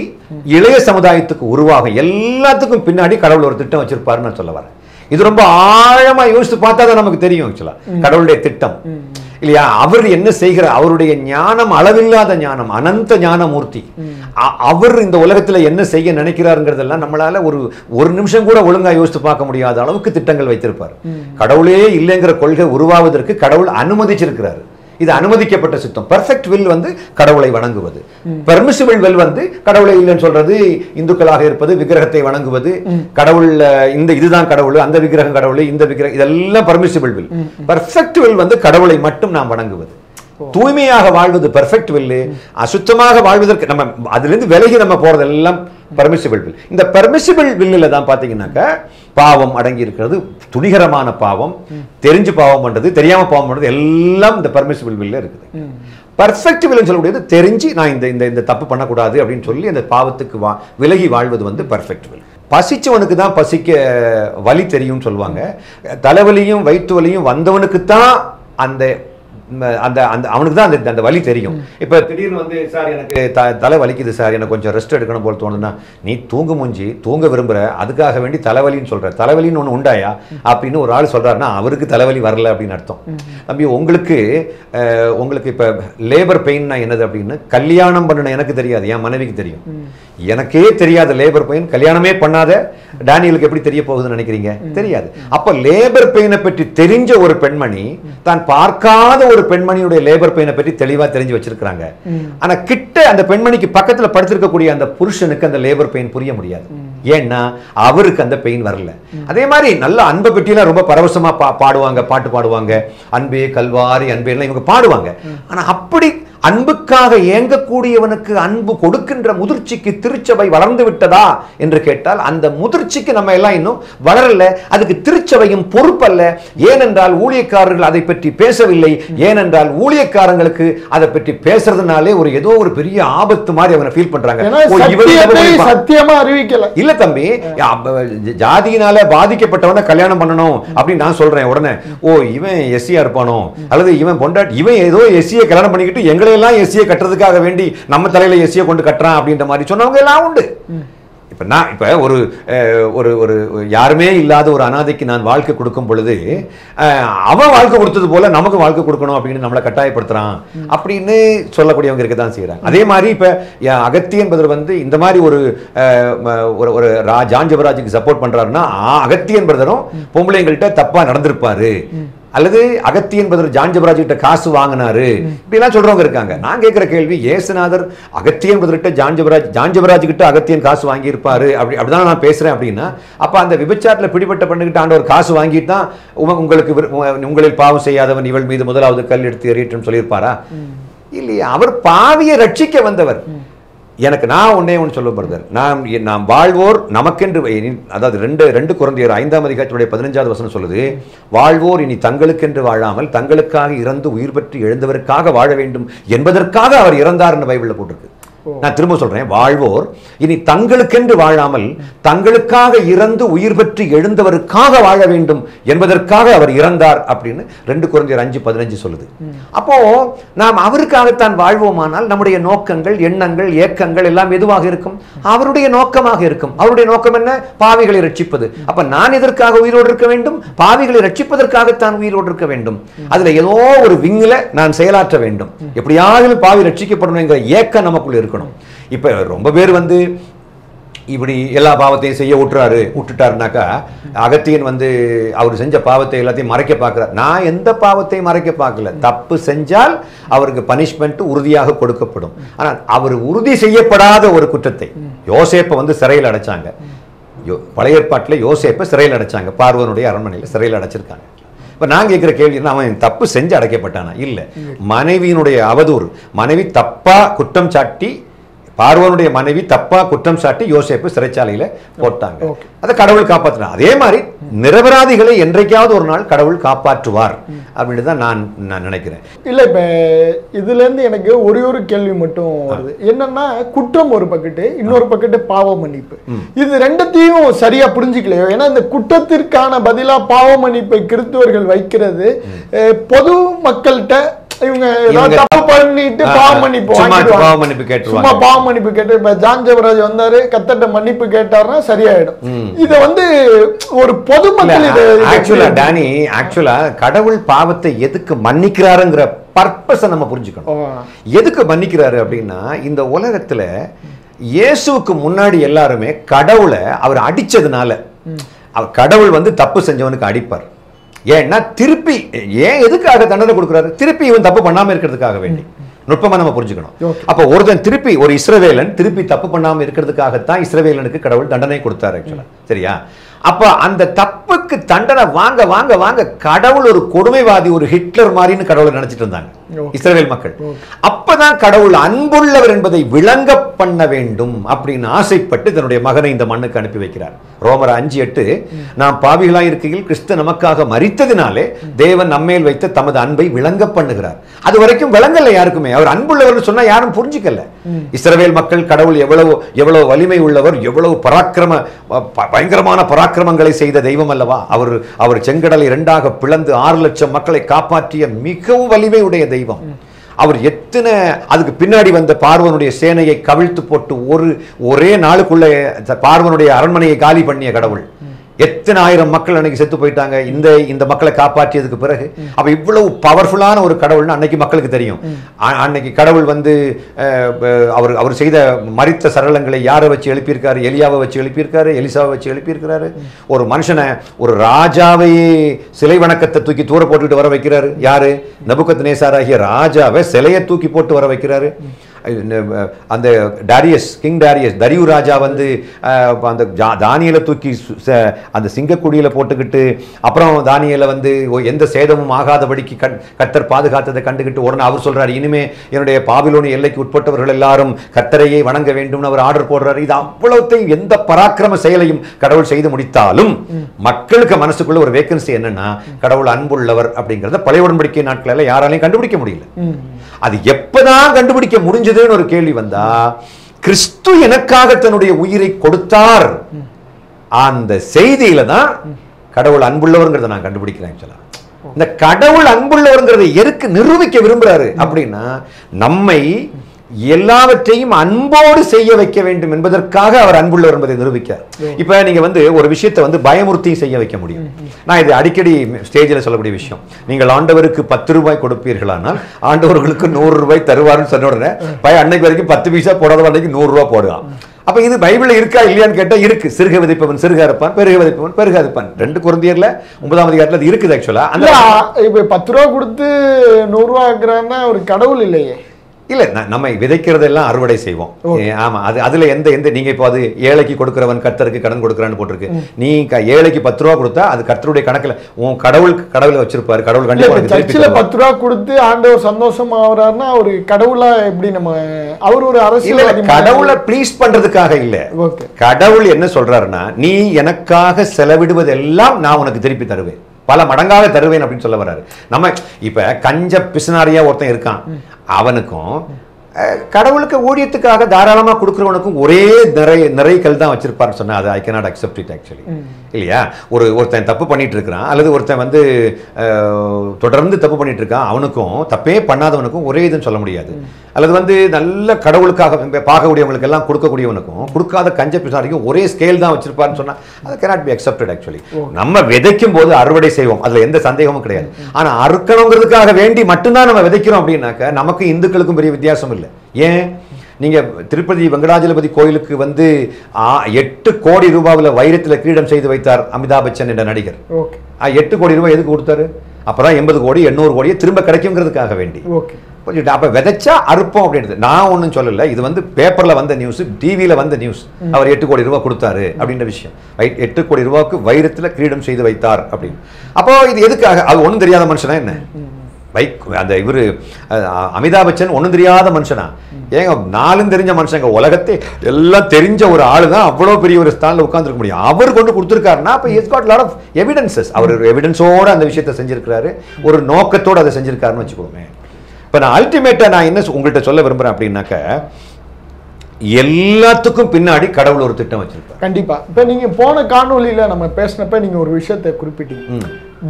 இளைய சமுதாயத்துக்கு உருவாகும். எல்லாத்துக்கும் பின்னாடி கடவுள் ஒரு திட்டம் வச்சிருப்பாருன்னு நான் சொல்ல வரேன். இது ரொம்ப ஆழமா யோசித்து பார்த்தா தான் நமக்கு தெரியும் ஆக்சுவலா கடவுளுடைய திட்டம் இல்லையா. அவர் என்ன செய்கிறார், அவருடைய ஞானம் அளவில்லாத ஞானம், அனந்த ஞானமூர்த்தி. அவர் இந்த உலகத்துல என்ன செய்ய நினைக்கிறாருங்கிறதெல்லாம் நம்மளால ஒரு நிமிஷம் கூட ஒழுங்கா யோசித்து பார்க்க முடியாத அளவுக்கு திட்டங்கள் வைத்திருப்பார். கடவுளே இல்லைங்கிற கொள்கை உருவாவதற்கு கடவுள் அனுமதிச்சிருக்கிறார். இது அனுமதிக்கப்பட்ட சித்தம். பெர்ஃபெக்ட் வில் கடவுளை வணங்குவது, பெர்மிசிபிள் வில் கடவுளை இல்லைன்னு சொல்றது, இந்துக்களாக இருப்பது, விக்கிரகத்தை வணங்குவது, கடவுள் இதுதான் கடவுள், அந்த விக்கிரகம் கடவுள், இந்த விக்கிரகம், இதெல்லாம் பெர்மிசிபிள் வில். பெர்ஃபெக்ட் வில் கடவுளை மட்டும் நாம் வணங்குவது. தூய்மையாக வாழ்வது பெர்ஃபெக்ட் வில், அசுத்தமாக வாழ்வதற்கு நம்ம அதிலிருந்து விலகி நம்ம போறதெல்லாம் பெர்மிசிபிள் வில். இந்த பெர்மிசிபிள் வில்லில் தான் பாத்தீங்கன்னாக்கா பாவம் அடங்கி இருக்கிறது, துணிகரமான பாவம், தெரிஞ்சு பாவம் பண்றது, தெரியாம பாவம் பண்றது எல்லாம் இந்த பெர்மிசிபிள் வில்ல இருக்குது. பர்ஃபெக்ட் வில்னு சொல்லக்கூடியது தெரிஞ்சு நான் இந்த தப்பு பண்ணக்கூடாது அப்படின்னு சொல்லி அந்த பாவத்துக்கு விலகி வாழ்வது பெர்ஃபெக்ட் வில். பசிச்சவனுக்கு தான் பசிக்க வலி தெரியும்னு சொல்லுவாங்க. தலைவலியும் வயிற்று வலியும் வந்தவனுக்கு தான் அந்த அவனுக்கு தான் அந்த வலி தெரியும். இப்ப திடீர்னு சார் எனக்கு தலை வலிக்குது சார், எனக்கு கொஞ்சம் ரெஸ்ட் எடுக்கணும் போல தோணுதுன்னா, நீ தூங்க விரும்புற, அதுக்காக வேண்டி தலைவலின்னு சொல்ற, தலைவலின்னு ஒண்ணு உண்டாயா அப்படின்னு ஒரு ஆள் சொல்றாருன்னா அவருக்கு தலைவலி வரல அப்படின்னு அர்த்தம். தம்பி உங்களுக்கு இப்ப லேபர் பெயின்னா என்னது அப்படின்னு கல்யாணம் பண்ண எனக்கு தெரியாது, என் மனைவிக்கு தெரியும். எனக்கே தெரியாத லேபர் பெயின் கல்யாணமே பண்ணாத டேனியலுக்கு எப்படி தெரிய போகுதுன்னு நினைக்கிறீங்க? தெரியாது. அப்ப லேபர் பெயினை பற்றி தெரிஞ்ச ஒரு பெண்மணி தான் பார்க்காத ஒரு பெண்மணியுடைய லேபர் பெயினை பற்றி தெளிவா தெரிஞ்சு வச்சிருக்காங்க. ஆனா கிட்ட அந்த பெண்மணிக்கு பக்கத்துல படுத்திருக்கக்கூடிய அந்த புருஷனுக்கு அந்த லேபர் பெயின் புரிய முடியாது. ஏன்னா அவருக்கு அந்த பெயின் வரல. அதே மாதிரி நல்ல அன்பை பற்றியெல்லாம் ரொம்ப பரவசமா பாடுவாங்க, பாட்டு பாடுவாங்க, அன்பே கல்வாரி அன்பே எல்லாம் இவங்க பாடுவாங்க. ஆனா அப்படி அன்புக்காக ஏங்கக்கூடியவனுக்கு அன்பு கொடுக்கின்ற முதிர்ச்சிக்கு திருச்சபை வளர்ந்து விட்டதா என்று கேட்டால் அந்த முதிர்ச்சிக்கு நம்ம எல்லாம் இன்னும் வளரல. அதுக்கு திருச்சபையும் பொறுப்பல்ல. ஏனென்றால் ஊழியக்காரர்கள் அதை பற்றி பேசவில்லை. ஏனென்றால் ஊழியக்காரங்களுக்கு அதை பற்றி பேசுறதுனாலே ஏதோ ஒரு பெரிய ஆபத்து மாதிரி அவங்க ஃபீல் பண்றாங்க. சத்தியமா அறிவிக்கல. இல்ல தம்பி, ஜாதியினால பாதிக்கப்பட்டவன கல்யாணம் பண்ணணும் அப்படின்னு நான் சொல்றேன். உடனே இவன் எஸ்சியா இருப்பானோ, அல்லது இவன் பொண்டாட்டி, இவன் ஏதோ எஸ்சியை கல்யாணம் பண்ணிக்கிட்டு எங்களை தலையெல்லாம் எஸ்சியை கட்டுறதுக்காக வேண்டி நம்ம தலையில எஸ்சியை கொண்டு கட்டுறான் அப்படின்ற மாதிரி சொன்னவங்க எல்லாம் உண்டு. இப்ப நான் இப்ப ஒரு ஒரு ஒரு யாருமே இல்லாத ஒரு அனாதைக்கு நான் வாழ்க்கை கொடுக்கும் பொழுது அவன் வாழ்க்கை கொடுத்தது போல நமக்கு வாழ்க்கை கொடுக்கணும் அப்படின்னு நம்மளை கட்டாயப்படுத்துறான் அப்படின்னு சொல்லக்கூடியவங்க இருக்க தான் செய்யறாங்க. அதே மாதிரி இப்ப அகத்தியன் என்பவர் வந்து இந்த மாதிரி ஒரு ஒரு ஜான் ஜெபராஜுக்கு சப்போர்ட் பண்றாருன்னா அகத்தியன் பிரதரும் பொம்பளைங்கள்ட்ட தப்பா நடந்திருப்பாரு, அல்லது அகத்தியன் பதில் ஜான் ஜெபராஜ் கிட்ட காசு வாங்கினாரு இப்படிலாம் சொல்றவங்க இருக்காங்க. நான் கேட்கிற கேள்வி, இயேசுநாதர் அகத்தியன் பதில்கிட்ட ஜான் ஜெபராஜ் கிட்ட அகத்தியன் காசு வாங்கி இருப்பாரு அப்படிதான் நான் பேசுறேன் அப்படின்னா, அப்ப அந்த விபச்சாரத்துல பிடிபட்ட பெண்ணுகிட்ட ஆண்டவர் காசு வாங்கிட்டு தான் உங்களுக்கு உங்களில் பாவம் செய்யாதவன் இவள் மீது முதலாவது கல் எடுத்து எறியட்டும் சொல்லியிருப்பாரா? இல்லையா? அவர் பாவியை ரட்சிக்க வந்தவர். எனக்கு நான் ஒன்னே ஒன்று சொல்ல பிரதர், நாம் வாழ்வோர் நமக்கென்று, அதாவது 2 கொரிந்தியர் 5ஆம் அதிகாரத்துடைய 15வது வசனம் சொல்லுது, வாழ்வோர் இனி தங்களுக்கென்று வாழாமல் தங்களுக்காக இறந்து உயிர் பெற்று எழுந்தவருக்காக வாழ வேண்டும் என்பதற்காக அவர் இறந்தார் என்று பைபிள்ல போட்டிருக்கு. நான் திரும்ப சொல்றேன், வாழ்வோர் இனி தங்களுக்கென்று வாழாமல் தங்களுக்காக இறந்து உயிர் பெற்று எழுந்தவருக்காக வாழ வேண்டும் என்பதற்காக அவர் இறந்தார் அப்படின்னு 2 கொரிந்தியர் 5:15 சொல்லுது. அப்போ நாம் அவருக்காகத்தான் வாழ்வோமானால் நம்முடைய நோக்கங்கள், எண்ணங்கள், ஏக்கங்கள் எல்லாம் எதுவாக இருக்கும்? அவருடைய நோக்கமாக இருக்கும். அவருடைய நோக்கம் என்ன? பாவிகளை ரட்சிப்பது. அப்ப நான் எதற்காக உயிரோடு இருக்க வேண்டும்? பாவிகளை ரட்சிப்பதற்காகத்தான் உயிரோடு இருக்க வேண்டும். அதுல ஏதோ ஒரு விங்கில நான் செயலாற்ற வேண்டும், எப்படியாவது பாவி ரட்சிக்கப்படணும் என்கிற ஏக்கம் நமக்குள்ள இருக்கும். இப்ப ரொம்ப பேர் வந்து இப்படி எல்லா பாவத்தையும் செய்ய விட்டுட்டாருனாக்கா, அகத்தியன் வந்து அவர் செஞ்ச பாவத்தை எல்லாத்தையும் மறைக்க பார்க்கிறார். நான் எந்த பாவத்தையும் மறைக்க பார்க்கல. தப்பு செஞ்சால் அவருக்கு பனிஷ்மெண்ட் உறுதியாக கொடுக்கப்படும். ஆனால் அவர் உறுதி செய்யப்படாத ஒரு குற்றத்தை, யோசேப்பை வந்து சிறையில் அடைச்சாங்க. பழைய ஏற்பாட்டில் யோசேப்பை சிறையில் அடைச்சாங்க, பார்வோனுடைய அரண்மனையில் சிறையில் அடைச்சிருக்காங்க. இப்ப நான் கேட்கிற கேள்வி, அவன் தப்பு செஞ்சு அடைக்கப்பட்டானா? இல்ல, மனைவியினுடைய அவதூறு, மனைவி தப்பா குற்றம் சாட்டி, பார்வோனுடைய மனைவி தப்பா குற்றம் சாட்டி யோசேப்பு சிறைச்சாலையில போட்டாங்க. அதை கடவுள் காப்பாற்றினார். அதே மாதிரி நிரபராதிகளை என்றைக்காவது ஒரு நாள் கடவுள் காப்பாற்றுவார் அப்படின்னு தான் நான் நினைக்கிறேன். இல்ல, இப்ப இதுல இருந்து எனக்கு ஒரு கேள்வி மட்டும் வருது. என்னன்னா, குற்றம் ஒரு பக்கெட்டு, இன்னொரு பக்கெட்டு பாவ மன்னிப்பு. இது ரெண்டத்தையும் சரியா புரிஞ்சுக்கலையோ? ஏன்னா இந்த குற்றத்திற்கான பதிலா பாவ மன்னிப்பை கிறிஸ்துவர்கள் வைக்கிறது பொது மக்கள்கிட்ட இவங்க ஏதாவது தப்பு பண்ணிட்டு பாவ மன்னிப்பு கேட்டு, இப்ப ஜான் ஜெபராஜ் வந்தாரு, கத்தட்ட மன்னிப்பு கேட்டாருன்னா சரியாயிடும். இத வந்து ஒரு பொதுமக்கள் ஆக்சுவலா கடவுள் பாவத்தை எதுக்கு மன்னிக்கிறாருங்கிற பர்பஸை நம்ம புரிஞ்சுக்கணும். எதுக்கு மன்னிக்கிறாரு அப்படின்னா, இந்த உலகத்துல இயேசுவுக்கு முன்னாடி எல்லாருமே கடவுளை அவர் அடிச்சதுனால, கடவுள் வந்து தப்பு செஞ்சவனுக்கு அடிப்பார். ஏன்னா திருப்பி எதுக்காக தண்டனை கொடுக்கிறாரு? திருப்பி இவன் தப்பு பண்ணாம இருக்கிறதுக்காக வேண்டி. நுட்பமா நம்ம புரிஞ்சுக்கணும். அப்ப ஒருத்தன் திருப்பி, ஒரு இஸ்ரவேலன் திருப்பி தப்பு பண்ணாம இருக்கிறதுக்காகத்தான் இஸ்ரவேலனுக்கு கடவுள் தண்டனை கொடுத்தாரு ஆக்சுவலா. சரியா? அப்ப அந்த தப்புக்கு தண்டனை வாங்க வாங்க வாங்க கடவுள் ஒரு கொடுமைவாதி, ஒரு ஹிட்லர் மாதிரின்னு கடவுளை நினைச்சிட்டு இருந்தாங்க இஸ்ரவேல் மக்கள். அப்பதான் கடவுள் அன்புள்ளவர் என்பதை விளங்க பண்ண வேண்டும் அப்படின்னு ஆசைப்பட்டு தன்னுடைய மகனை இந்த மண்ணுக்கு அனுப்பி வைக்கிறார். ரோமர் 5:8, நாம் பாவிகளாய் இருக்கையில் கிறிஸ்து நமக்காக மரித்ததினாலே தேவன் நம்மேல் வைத்த தமது அன்பை விளங்க பண்ணுகிறார். அது வரைக்கும் விளங்கல யாருக்குமே. அவர் அன்புள்ளவர் சொன்னா யாரும் புரிஞ்சுக்கல. இஸ்ரவேல் மக்கள் கடவுள் எவ்வளவு வலிமை உள்ளவர், எவ்வளவு பயங்கரமான பராக்கிரமங்களை செய்த தெய்வம் அல்லவா. அவர் செங்கடலை 2ஆக பிளந்து 6 லட்சம் மக்களை காப்பாற்றிய மிகவும் வலிமை உடைய தெய்வம். அவர் எத்தனை, அதுக்கு பின்னாடி வந்த பார்வனுடைய சேனையை கவிழ்த்து போட்டு ஒரே நாளுக்குள்ள பார்வனுடைய அரண்மனையை காலி பண்ணிய கடவுள். எத்தனை ஆயிரம் மக்கள் அன்னைக்கு செத்து போயிட்டாங்க இந்த மக்களை காப்பாற்றியதுக்கு பிறகு. அப்ப இவ்வளவு பவர்ஃபுல்லான ஒரு கடவுள்னு அன்னைக்கு மக்களுக்கு தெரியும். அன்னைக்கு கடவுள் வந்து அவர் செய்த மரித்த சரளங்களை யாரை வச்சு எழுப்பியிருக்காரு? எலியாவை வச்சு எழுப்பியிருக்காரு, எலிசாவை வச்சு எழுப்பியிருக்கிறாரு. ஒரு மனுஷனை, ஒரு ராஜாவையே சிலை வணக்கத்தை தூக்கி தூர போட்டுட்டு வர வைக்கிறாரு. யாரு? நெபுக்கத்நேசாராகிய ராஜாவை சிலையை தூக்கி போட்டு வர வைக்கிறாரு. அந்த கிங் டாரியஸ், தரியு ராஜா வந்து அந்த தானியலை தூக்கி அந்த சிங்கக்குடியில போட்டுக்கிட்டு, அப்புறம் தானியலை வந்து எந்த சேதமும் ஆகாதபடிக்கு கர்த்தர் பாதுகாத்ததை கண்டுகிட்டு உடனே அவர் சொல்றாரு, இனிமே என்னுடைய பாபிலோனிய எல்லைக்கு உட்பட்டவர்கள் எல்லாரும் கர்த்தரையே வணங்க வேண்டும் அவர் ஆர்டர் போடுறாரு. இது அவ்வளவுத்தையும், எந்த பராக்கிரம செயலையும் கடவுள் செய்து முடித்தாலும் மக்களுக்கு மனசுக்குள்ள ஒரு வேக்கன்சி என்னன்னா, கடவுள் அன்புள்ளவர் அப்படிங்கறத பழைய உடன்படிக்கை நாட்களில் யாராலையும் கண்டுபிடிக்க முடியல. அது எப்பதான் கண்டுபிடிக்க முடிஞ்சதுன்னு ஒரு கேள்வி வந்தா, கிறிஸ்து எனக்காக தன்னுடைய உயிரை கொடுத்தார் அந்த செய்தியில தான் கடவுள் அன்புள்ளவர்ங்கிறத நான் கண்டுபிடிக்கிறேன். இந்த கடவுள் அன்புள்ளவர்ங்கிறதை எதுக்கு நிரூபிக்க விரும்புறாரு அப்படின்னா, நம்மை எல்லாவற்றையும் அன்போடு செய்ய வைக்க வேண்டும் என்பதற்காக அவர் அன்புள்ளவர் என்பதை நிரூபிக்கார். இப்ப நீங்க ஒரு விஷயத்தை பயமுறுத்தி செய்ய வைக்க முடியும். நான் இது அடிக்கடி ஸ்டேஜில் சொல்லக்கூடிய விஷயம். நீங்கள் ஆண்டவருக்கு 10 ரூபாய் கொடுப்பீர்களானால் ஆண்டவர்களுக்கு 100 ரூபாய் தருவார்னு சொன்ன உடனே அன்னைக்கு வரைக்கும் 10 பைசா போடாத அன்னைக்கு 100 ரூபாய் போடலாம். அப்ப இது பைபிள்ல இருக்கா இல்லையான்னு கேட்டா இருக்கு. சிறுக விதைப்பவன் சிறுக அறுப்பான், பெருக விதைப்பவன் பெருக அறுப்பான். 2 கொரிந்தியர்ல 9ஆம் அதிகாரத்துல அது இருக்குது. ஆக்சுவலா இப்ப 10 ரூபா கொடுத்து 100 ரூபா ஆக்குறான்னா ஒரு கடவுள் இல்லையே. இல்ல, நம்ம விதைக்கிறதெல்லாம் அறுவடை செய்வோம். ஆமா, அதுல எந்த நீங்க இப்போ அது ஏழைக்கு கொடுக்கிறவன் கர்த்தருக்கு கடன் கொடுக்கறான்னு போட்டிருக்கு. நீ ஏழைக்கு 10 ரூபா கொடுத்தா அது கர்த்தருடைய கணக்குல உன் கடவுளை வச்சிருப்பாரு. கடவுள் கண்டிப்பா சர்ச்சில் 10 ரூபா கொடுத்து ஆண்டவர் சந்தோஷமா ஆகுறாருன்னா ஒரு கடவுளா எப்படி நம்ம அவர் ஒரு அரசியல் கடவுளை ப்ளீஸ் பண்றதுக்காக இல்ல. கடவுள் என்ன சொல்றாருன்னா, நீ எனக்காக செலவிடுவதெல்லாம் நான் உனக்கு திருப்பி தருவேன், பல மடங்காக தருவேன் அப்படின்னு சொல்ல வர்றாரு. நம்ம இப்ப கஞ்ச பிசுனாரியா ஒருத்தன் இருக்கான், அவனுக்கும் கடவுளுக்கு ஊழியத்துக்காக தாராளமா கொடுக்கிறவனுக்கும் ஒரே நிறைய கல் தான் வச்சிருப்பாருன்னு சொன்னா அது I cannot accept it actually. இல்லையா? ஒருத்தன் தப்பு பண்ணிட்டு இருக்கிறான், அல்லது ஒருத்தன் தொடர்ந்து தப்பு பண்ணிட்டு இருக்கான், அவனுக்கும் தப்பே பண்ணாதவனுக்கும் ஒரே இதுன்னு சொல்ல முடியாது. அல்லது நல்ல கடவுளுக்காக பார்க்கக்கூடியவங்களுக்கு எல்லாம் கொடுக்கக்கூடியவனுக்கும் கொடுக்காத கஞ்ச பிசாரிக்கும் ஒரே ஸ்கேல் தான் வச்சிருப்பாருன்னு சொன்னா அது கேனாட் பி அக்செப்டட் ஆக்சுவலி. நம்ம விதைக்கும் போது அறுவடை செய்வோம், அதுல எந்த சந்தேகமும் கிடையாது. ஆனா அறுக்கணுங்கிறதுக்காக வேண்டி மட்டும்தான் நம்ம விதைக்கிறோம் அப்படின்னாக்க நமக்கு இந்துக்களுக்கும் பெரிய வித்தியாசம் இல்லை. ஏன்? நீங்க திருப்பதி வெங்கடாஜலபதி கோயிலுக்கு 8 கோடி ரூபாவில் வைரத்தில் கிரீடம் செய்து வைத்தார் அமிதாப் பச்சன் என்ற நடிகர். 8 கோடி ரூபாய் எதுக்கு கொடுத்தாரு? அப்பதான் 80 கோடி 800 கோடியை திரும்ப கிடைக்குங்கிறதுக்காக வேண்டி. அப்ப விதைச்சா அறுப்போம் அப்படின்றது நான் ஒன்னும் சொல்லல. இது பேப்பர்ல வந்த நியூஸ், டிவியில வந்த நியூஸ். அவர் 8 கோடி ரூபாய் கொடுத்தாரு அப்படின்ற விஷயம். 8 கோடி ரூபாய்க்கு வைரத்துல கிரீடம் செய்து வைத்தார் அப்படின்னு. அப்போ இது எதுக்காக? அது ஒன்றும் தெரியாத மனுஷனா என்ன? அந்த இவரு அமிதாப் பச்சன் ஒன்றும் தெரியாத மனுஷனா? ஏங்க, 4 தெரிஞ்ச மனுஷங்க, உலகத்தை எல்லாம் தெரிஞ்ச ஒரு ஆளு தான் அவ்வளோ பெரிய ஒரு ஸ்தானில் உட்கார்ந்துருக்க முடியும். அவர் கொண்டு கொடுத்துருக்காருன்னா அப்போ is got lot of evidences. அவர் எவிடன்ஸோட அந்த விஷயத்தை செஞ்சிருக்கிறாரு, ஒரு நோக்கத்தோடு அதை செஞ்சிருக்காருன்னு வச்சுக்கோங்க. இப்போ நான் அல்டிமேட்டா நான் என்ன உங்கள்கிட்ட சொல்ல விரும்புறேன் அப்படின்னாக்க, எல்லாத்துக்கும் பின்னாடி கடவுள் ஒரு திட்டம் வச்சிருக்காரு. கண்டிப்பா. இப்ப நீங்க போன காணொலியில நம்ம பேசினப்ப நீங்க ஒரு விஷயத்தை குறிப்பிட்டீங்க.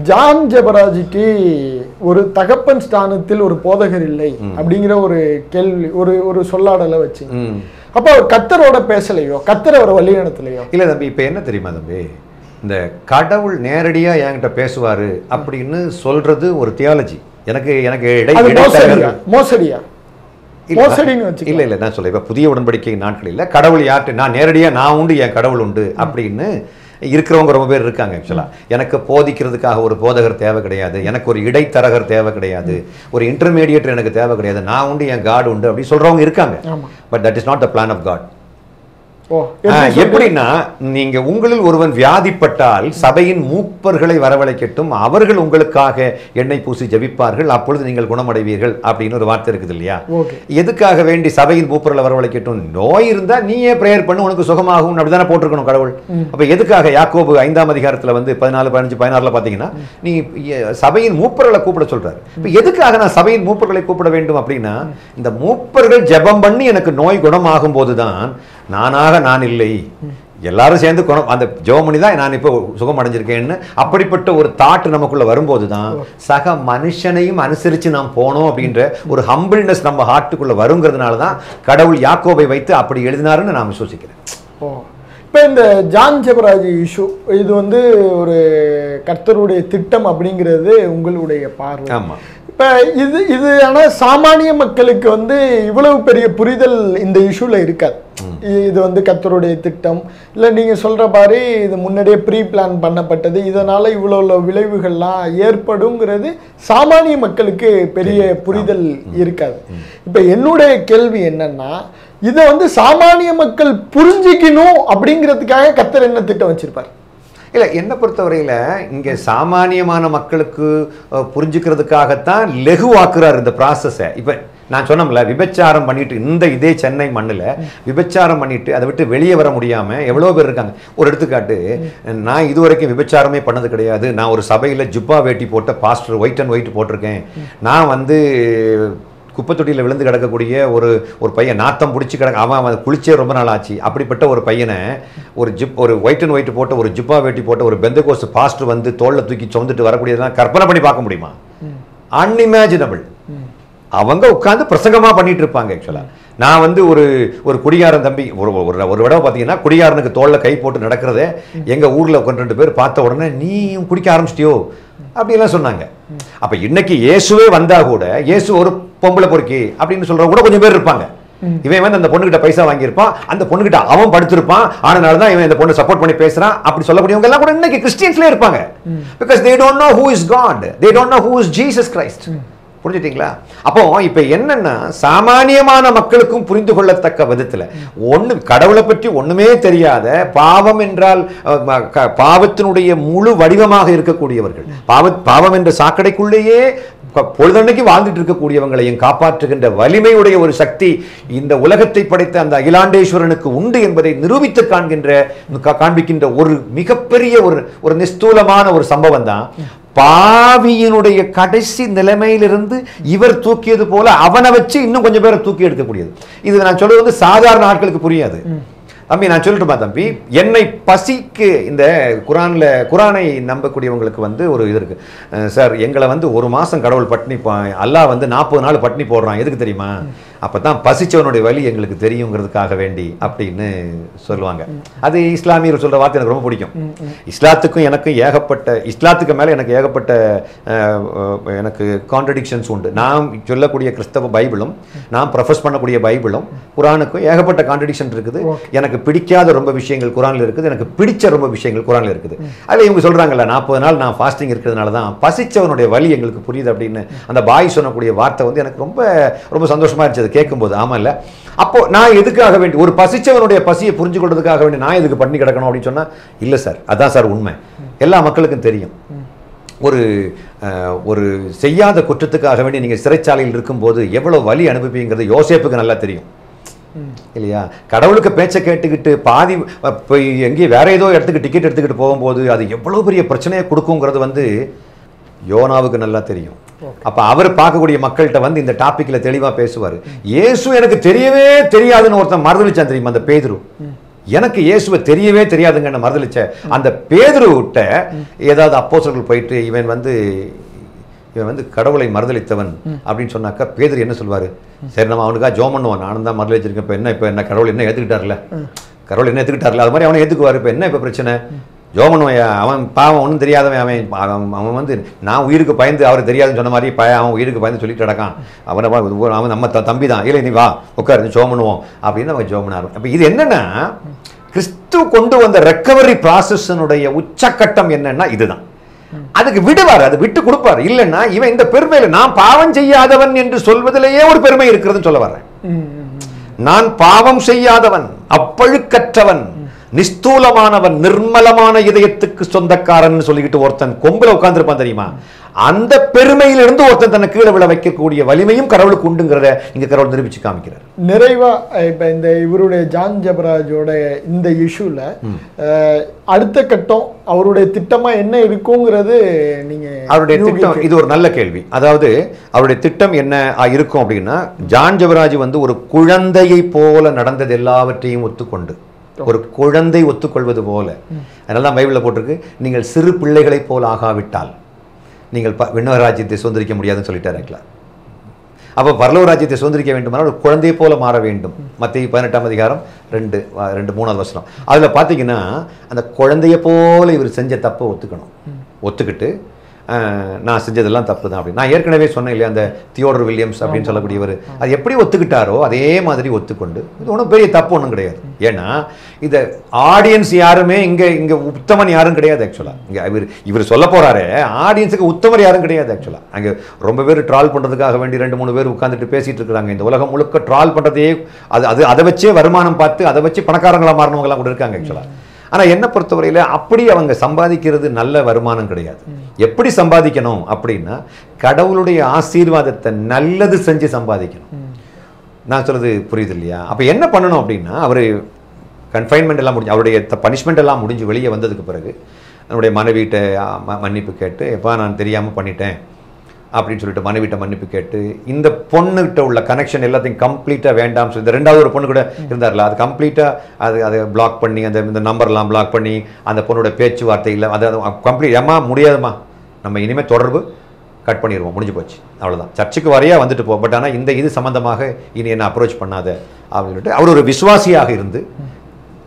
ஜான் ஜெபராஜுக்கு ஒரு தகப்பன் ஸ்தானத்தில் ஒரு போதகர் இல்லை அப்படிங்கிற ஒரு கேள்வி, ஒரு சொல்லாடலை வச்சு அப்ப அவர் கர்த்தரோட பேசலையோ, கர்த்தர் அவரை வழி நடத்தலையோ? இல்ல தம்பி, இப்ப என்ன தெரியுமா தம்பி, இந்த கடவுள் நேரடியா என்கிட்ட பேசுவாரு அப்படின்னு சொல்றது ஒரு தியாலஜி. எனக்கு மோசடியா? இல்ல நான் சொல்ல, இப்ப புதிய உடன்படிக்கை நாட்களில் கடவுள் யார்கிட்ட நான் நேரடியா நான் உண்டு என் கடவுள் உண்டு அப்படின்னு இருக்கிறவங்க ரொம்ப பேர் இருக்காங்க. ஆக்சுவலா எனக்கு போதிக்கிறதுக்காக ஒரு போதகர் தேவை கிடையாது, எனக்கு ஒரு இடைத்தரகர் தேவை கிடையாது, ஒரு இன்டர்மீடியேட்டர் எனக்கு தேவை கிடையாது, நான் உண்டு என் காட் உண்டு அப்படி சொல்றவங்க இருக்காங்க. But that is not the plan of God. எப்படின்னா, நீங்க உங்களில் ஒருவன் வியாதிப்பட்டால் சபையின் மூப்பர்களை வரவழைக்கட்டும், அவர்கள் உங்களுக்காக எண்ணெய் பூசி ஜெபிப்பார்கள், அப்பொழுது நீங்கள் குணமடைவீர்கள் அப்படின்னு ஒரு வார்த்தை இருக்குது இல்லையா? எதுக்காக வேண்டி சபையின் மூப்பர்களை வரவழைக்கட்டும்? நோய் இருந்தா நீயே பிரேயர் பண்ணு, உனக்கு சுகமாகும் அப்படிதானே போட்டிருக்கணும் கடவுள். அப்ப எதுக்காக யாக்கோபு 5ஆம் அதிகாரத்துல 14, 15, 16 பாத்தீங்கன்னா நீ சபையின் மூப்பர்களை கூப்பிட சொல்றாரு. இப்ப எதுக்காக நான் சபையின் மூப்பர்களை கூப்பிட வேண்டும் அப்படின்னா, இந்த மூப்பர்கள் ஜெபம் பண்ணி எனக்கு நோய் குணமாகும் போதுதான் நானாக நான் இல்லை, எல்லாரும் சேர்ந்து அந்த ஜெபமணி தான் நான் இப்போ சுகம் அடைஞ்சிருக்கேன்னு அப்படிப்பட்ட ஒரு தாட் நமக்குள்ள வரும்போது தான் சக மனுஷனையும் அனுசரித்து நாம் போனோம் அப்படின்ற ஒரு ஹம்பிள்னஸ் நம்ம ஹார்ட்டுக்குள்ள வருங்கிறதுனால தான் கடவுள் யாக்கோபை வைத்து அப்படி எழுதினாருன்னு நான் விசுவசிக்கிறேன். இப்போ இந்த ஜான் ஜெபராஜ் இஷ்யூ இது ஒரு கர்த்தருடைய திட்டம் அப்படிங்கிறது உங்களுடைய பார்வை. ஆமாம். இப்போ இது ஆனால் சாமானிய மக்களுக்கு இவ்வளவு பெரிய புரிதல் இந்த இஷ்யூல இருக்காது. இது கர்த்தருடைய திட்டம் இல்லை, நீங்கள் சொல்கிற மாதிரி இது முன்னாடியே ப்ரீ பிளான் பண்ணப்பட்டது, இதனால் இவ்வளோ விளைவுகள்லாம் ஏற்படுங்கிறது சாமானிய மக்களுக்கு பெரிய புரிதல் இருக்காது. இப்போ என்னுடைய கேள்வி என்னன்னா, இதை சாமானிய மக்கள் புரிஞ்சிக்கணும் அப்படிங்கிறதுக்காக கர்த்தர் என்ன திட்டம் வச்சிருப்பார்? இல்லை, என்னை பொறுத்தவரையில் இங்கே சாமானியமான மக்களுக்கு புரிஞ்சுக்கிறதுக்காகத்தான் லெகுவாக்குறார் இந்த ப்ராசஸை. இப்போ நான் சொன்னோம்ல, விபச்சாரம் பண்ணிட்டு இதே சென்னை மண்ணில் விபச்சாரம் பண்ணிட்டு அதை விட்டு வெளியே வர முடியாமல் எவ்வளோ பேர் இருக்காங்க. ஒரு எடுத்துக்காட்டு, நான் இதுவரைக்கும் விபச்சாரமே பண்ணது கிடையாது, நான் ஒரு சபையில் ஜுப்பா வேட்டி போட்ட பாஸ்டர், ஒயிட் அண்ட் ஒயிட் போட்டிருக்கேன், நான் குப்பை தொட்டியில் விழுந்து கிடக்கக்கூடிய ஒரு பையன், நாத்தம் பிடிச்சி அவன் குளிச்சே ரொம்ப நாள் ஆச்சு. அப்படிப்பட்ட ஒரு பையனை ஒரு ஒயிட் அண்ட் ஒயிட் போட்ட ஒரு ஜிப்பா வேட்டி போட்ட ஒரு பெந்தகோஸ்ட் பாஸ்டர் வந்து தோளில் தூக்கி சுமந்துட்டு வரக்கூடியதெல்லாம் கற்பனை பண்ணி பார்க்க முடியுமா? அன்இமேஜினபிள். அவங்க உட்காந்து பிரசங்கமா பண்ணிட்டு இருப்பாங்க. ஆக்சுவலா நான் வந்து ஒரு குடிகாரன் தம்பி ஒரு விடவை பார்த்தீங்கன்னா, குடிகாரனுக்கு தோல்ல கை போட்டு நடக்கிறத எங்க ஊர்ல 2 பேர் பார்த்த உடனே நீ குடிக்க ஆரம்பிச்சிட்டியோ அப்படிலாம் சொன்னாங்க. அப்ப இன்னைக்கு இயேசுவே வந்தா கூட இயேசு ஒரு பொம்பளை பொறுக்கி அப்படின்னு சொல்றவங்க கூட கொஞ்சம் பேர் இருப்பாங்க. இவன் வந்து அந்த பொண்ணுகிட்ட பைசா வாங்கியிருப்பான், அந்த பொண்ணுகிட்ட அவன் படுத்திருப்பான், ஆனால்தான் இவன் இந்த பொண்ணு சப்போர்ட் பண்ணி பேசுறான் அப்படி சொல்லக்கூடியவங்க எல்லாம் கூட இன்னைக்கு கிறிஸ்டியன்ஸ்ல இருப்பாங்க. Because they don't know who is God, they don't know who is Jesus Christ. புரிஞ்சுட்டீங்களா? அப்போ இப்ப என்னன்னா, சாமானியமான மக்களுக்கும் புரிந்து கொள்ளத்தக்க விதத்துல கடவுளை பற்றி ஒண்ணுமே தெரியாத, பாவம் என்றால் பாவத்தினுடைய முழு வடிவமாக இருக்கக்கூடியவர்கள், பாவம் என்ற சாக்கடைக்குள்ளேயே பொழுதன்னைக்கு வாழ்ந்துட்டு இருக்கக்கூடியவங்களையும் காப்பாற்றுகின்ற வலிமையுடைய ஒரு சக்தி இந்த உலகத்தை படைத்த அந்த அகிலாண்டேஸ்வரனுக்கு உண்டு என்பதை நிரூபித்து காண்பிக்கின்ற ஒரு மிகப்பெரிய ஒரு நிஸ்தூலமான ஒரு சம்பவம் தான் பாவியினுடைய கடைசி நிலைமையிலிருந்து இவர் தூக்கியது போல அவனை வச்சு இன்னும் கொஞ்சம் பேரை தூக்கி எடுக்கக்கூடியது. இது நான் சொல்றது வந்து சாதாரண ஆட்களுக்கு புரியாது. தம்பி நான் சொல்லட்டுமா தம்பி, என்னை பசிக்கு இந்த குரானை நம்பக்கூடியவங்களுக்கு வந்து ஒரு இது இருக்கு சார், எங்களை வந்து 1 மாசம் கடவுள் பட்டினி, அல்லாஹ் வந்து 40 நாள் பட்டினி போடுறான், எதுக்கு தெரியுமா? அப்பதான் பசிச்சவனுடைய வலி எங்களுக்கு தெரியுங்கிறதுக்காக வேண்டி அப்படின்னு சொல்லுவாங்க. அது இஸ்லாமியர் சொல்ற வார்த்தை எனக்கு ரொம்ப பிடிக்கும். இஸ்லாத்துக்கும் எனக்கும் இஸ்லாத்துக்கு மேல எனக்கு ஏகப்பட்ட எனக்கு கான்ட்ரடிக்ஷன்ஸ் உண்டு. நான் சொல்லக்கூடிய கிறிஸ்தவ பைபிளும் நான் ப்ரொஃபஸ் பண்ணக்கூடிய பைபிளும் குரானுக்கும் ஏகப்பட்ட கான்ட்ரடிக்ஷன் இருக்குது. எனக்கு பிடிக்காத ரொம்ப விஷயங்கள் குரான்ல இருக்குது, எனக்கு பிடிச்ச ரொம்ப விஷயங்கள் குரான்ல இருக்குது. அதில் இவங்க சொல்றாங்கல்ல 40 நாள் நான் ஃபாஸ்டிங் இருக்கிறதுனால தான் பசிச்சவனுடைய வலி எங்களுக்கு புரியுது அப்படின்னு அந்த பாய் சொன்னக்கூடிய வார்த்தை வந்து எனக்கு ரொம்ப ரொம்ப சந்தோஷமா இருந்துச்சு கேட்கும்போது. ஆமா இல்ல, அப்போ நான் எதுக்காக வேண்டி ஒரு பசிச்சவனுடைய பசியை புரிஞ்சு கொள்றதுக்காக வேண்டி நான் எதுக்கு பண்ணி கிடக்கணும் அப்படின்னு சொன்னா, இல்ல சார் அதான் சார் உண்மை, எல்லா மக்களுக்கும் தெரியும். ஒரு செய்யாத குற்றத்துக்காக வேண்டி நீங்க சிறைச்சாலையில் இருக்கும்போது எவ்வளவு வலி அனுபவிங்கிறது யோசேப்புக்கு நல்லா தெரியும் இல்லையா? கடவுளுக்கு பேச்சை கேட்டுக்கிட்டு பாதி போய் எங்கேயும் வேற ஏதோ இடத்துக்கு டிக்கெட் எடுத்துக்கிட்டு போகும்போது அது எவ்வளவு பெரிய பிரச்சனையை கொடுக்குங்கிறது வந்து யோனாவுக்கு நல்லா தெரியும். அப்ப அவர் பார்க்கக்கூடிய மக்கள்கிட்ட வந்து இந்த டாபிக்ல தெளிவா பேசுவார். இயேசு எனக்கு தெரியவே தெரியாதுன்னு ஒருத்தன் மறுதளிச்சான் தெரியுமா? அந்த பேதுரு, எனக்கு இயேசுவை தெரியவே தெரியாதுங்க மறுதளிச்ச அந்த பேதுருவிட்ட ஏதாவது அப்போஸ்தலர்கள் போயிட்டு இவன் வந்து கடவுளை மறுதளித்தவன் அப்படின்னு சொன்னாக்கா பேதுரு என்ன சொல்வாரு? சரி நம்ம அவனுக்காக ஜோம் பண்ணுவான், நானும் தான் மறுதளிச்சிருக்கேன், இப்ப என்ன கடவுள் என்ன ஏத்துக்கிட்டார்ல, அது மாதிரி அவனை ஏத்துக்குவாரு. இப்ப என்ன இப்ப பிரச்சனை? ஜோமனும் அவன் பாவம் ஒன்றும் தெரியாதவன், அவன் வந்து நான் உயிருக்கு பயந்து அவர் தெரியாதுன்னு சொன்ன மாதிரி அவன் உயிருக்கு பயந்து சொல்லிட்டு நடக்கான், அவன் நம்ம தம்பி தான், இல்லை நீ வா உட்காரு ஜோமனுவோம் அப்படின்னு அவன் ஜோமனார். அப்போ இது என்னன்னா, கிறிஸ்து கொண்டு வந்த ரெக்கவரி ப்ராசஸனுடைய உச்சக்கட்டம் என்னன்னா இதுதான். அதுக்கு விடுவார், அது விட்டு கொடுப்பார். இல்லைன்னா இவன் இந்த பெருமையில நான் பாவம் செய்யாதவன் என்று சொல்வதிலேயே ஒரு பெருமை இருக்கிறதுன்னு சொல்ல வர்றேன். நான் பாவம் செய்யாதவன், அப்பழுக்கற்றவன், நிஸ்தூலமானவன், நிர்மலமான இதயத்துக்கு சொந்தக்காரன் சொல்லிக்கிட்டு ஒருத்தன் கொம்புல உட்கார்ந்துருப்பான் தெரியுமா? அந்த பெருமையிலிருந்து ஒருத்தன் தன்னை கீழே விழ வைக்கக்கூடிய வலிமையும் கடவுளுக்கு உண்டுங்கிறத இங்க கடவுள் நிரூபிச்சு காமிக்கிறார். நிறைவா இப்ப இந்த இவருடைய ஜான் ஜெபராஜோட இந்த இஷ்யூல அடுத்த கட்டம் அவருடைய திட்டமா என்ன இருக்குங்கிறது நீங்க அவருடைய திட்டம், இது ஒரு நல்ல கேள்வி. அதாவது அவருடைய திட்டம் என்ன இருக்கும் அப்படின்னா, ஜான் ஜெபராஜ் வந்து ஒரு குழந்தையை போல நடந்தது எல்லாவற்றையும் ஒத்துக்கொண்டு, ஒரு குழந்தை ஒத்துக்கொள்வது போல, அதனால பைபிள்ல போட்டிருக்கு, நீங்கள் சிறு பிள்ளைகளை போல் ஆகாவிட்டால் நீங்கள் விண்ணக ராஜ்யத்தை சுதந்திரிக்க முடியாதுன்னு சொல்லிட்டாருங்களா? அப்போ பரலோக ராஜ்யத்தை சுதந்திரிக்க வேண்டுமானால் ஒரு குழந்தையை போல மாற வேண்டும். மத்தேயு 18ஆம் அதிகாரம் 2-3 வசனம். அதில் பார்த்தீங்கன்னா அந்த குழந்தைய போல இவர் செஞ்ச தப்பை ஒத்துக்கிட்டு நான் செஞ்சதெல்லாம் தப்பு தான் அப்படின்னு நான் ஏற்கனவே சொன்னேன் இல்லையா, அந்த தியோடர் வில்லியம்ஸ் அப்படின்னு சொல்லக்கூடியவர் அது எப்படி ஒத்துக்கிட்டாரோ அதே மாதிரி ஒத்துக்கொண்டு, இது ஒன்றும் பெரிய தப்பு ஒன்றும் கிடையாது. ஏன்னா இந்த ஆடியன்ஸ் யாருமே இங்கே உத்தமன் யாரும் கிடையாது. ஆக்சுவலாக இவர் சொல்ல போறாரு, ஆடியன்ஸுக்கு உத்தமர் யாரும் கிடையாது. ஆக்சுவலாக அங்கே ரொம்ப பேர் ட்ரால் பண்ணுறதுக்காக வேண்டி 2-3 பேர் உட்காந்துட்டு பேசிட்டு இருக்கிறாங்க. இந்த உலகம் முழுக்க ட்ரால் பண்ணுறதே அதை வச்சே வருமானம் பார்த்து அதை வச்சு பணக்காரங்களாக மாறினவங்களாம் கூட இருக்காங்க. ஆக்சுவலாக ஆனால் என்ன பொறுத்தவரையில் அப்படி அவங்க சம்பாதிக்கிறது நல்ல வருமானம் கிடையாது. எப்படி சம்பாதிக்கணும் அப்படின்னா, கடவுளுடைய ஆசீர்வாதத்தை நல்லது செஞ்சு சம்பாதிக்கணும். நான் சொல்றது புரியுது இல்லையா? அப்போ என்ன பண்ணணும் அப்படின்னா, அவர் கன்ஃபைன்மெண்ட் எல்லாம் முடிஞ்சு, அவருடைய பனிஷ்மெண்ட் எல்லாம் முடிஞ்சு வெளியே வந்ததுக்கு பிறகு நம்முடைய மனைவிட்ட மன்னிப்பு கேட்டு, எப்போ நான் தெரியாமல் பண்ணிட்டேன், அப்படின்னு சொல்லிட்டு மனைவிட்ட மன்னிப்பு கேட்டு இந்த பொண்ணுகிட்ட உள்ள கனெக்ஷன் எல்லாத்தையும் கம்ப்ளீட்டாக வேண்டாம் சொல்லி இந்த ரெண்டாவது ஒரு பொண்ணு கூட இருந்தார்ல அது கம்ப்ளீட்டாக அதை பிளாக் பண்ணி இந்த நம்பர்லாம் பிளாக் பண்ணி அந்த பொண்ணோட பேச்சுவார்த்தை இல்லை அதை கம்ப்ளீட் ஏமா முடியாதுமா நம்ம இனிமேல் தொடர்பு கட் பண்ணிடுவோம் முடிஞ்சு போச்சு அவ்வளோதான் சர்ச்சுக்கு வரையா வந்துட்டு போ பட் ஆனால் இது சம்மந்தமாக இனி என்ன அப்ரோச் பண்ணாத அப்படின்னு சொல்லிட்டு அவர் ஒரு விசுவாசியாக இருந்து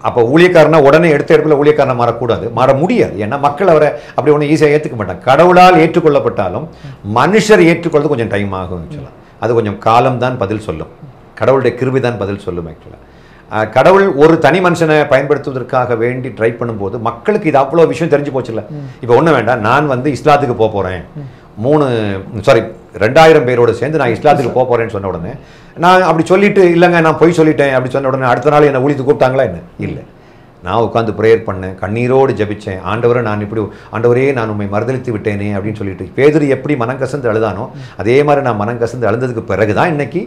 அப்போ ஊழியக்காரனா உடனே எடுத்த இடத்துல ஊழியக்காரனை மாறக்கூடாது மாற முடியாது ஏன்னா மக்கள் அவரை அப்படி ஒன்றும் ஈஸியாக ஏற்றுக்க மாட்டாங்க கடவுளால் ஏற்றுக்கொள்ளப்பட்டாலும் மனுஷர் ஏற்றுக்கொள்வது கொஞ்சம் டைம் ஆகும் ஆக்சுவலாக அது கொஞ்சம் காலம்தான் பதில் சொல்லும் கடவுளுடைய கிருபை தான் பதில் சொல்லும் ஆக்சுவலாக கடவுள் ஒரு தனி மனுஷனை பயன்படுத்துவதற்காக வேண்டி ட்ரை பண்ணும்போது மக்களுக்கு இது அவ்வளோ விஷயம் தெரிஞ்சு போச்சுல்ல இப்போ ஒன்றும் வேண்டாம் நான் இஸ்லாத்துக்கு போக போகிறேன் 2000 பேரோடு சேர்ந்து நான் இஸ்லாத்துக்கு போக போகிறேன்னு சொன்ன உடனே நான் அப்படி சொல்லிட்டு இல்லைங்க நான் போய் சொல்லிட்டேன் அப்படி சொன்ன உடனே அடுத்த நாள் என்னை ஊழித்து கூப்பிட்டாங்களா என்ன இல்லை நான் உட்காந்து ப்ரேயர் பண்ணேன் கண்ணீரோடு ஜெபிச்சேன் ஆண்டவரை நான் இப்படி ஆண்டவரே நான் உண்மை மறுதளித்து விட்டேனே அப்படின்னு சொல்லிட்டு பேதுரு எப்படி மனங்கசந்து அழுதானோ அதே மாதிரி நான் மனங்கசந்து அழுந்ததுக்கு பிறகுதான் இன்னைக்கு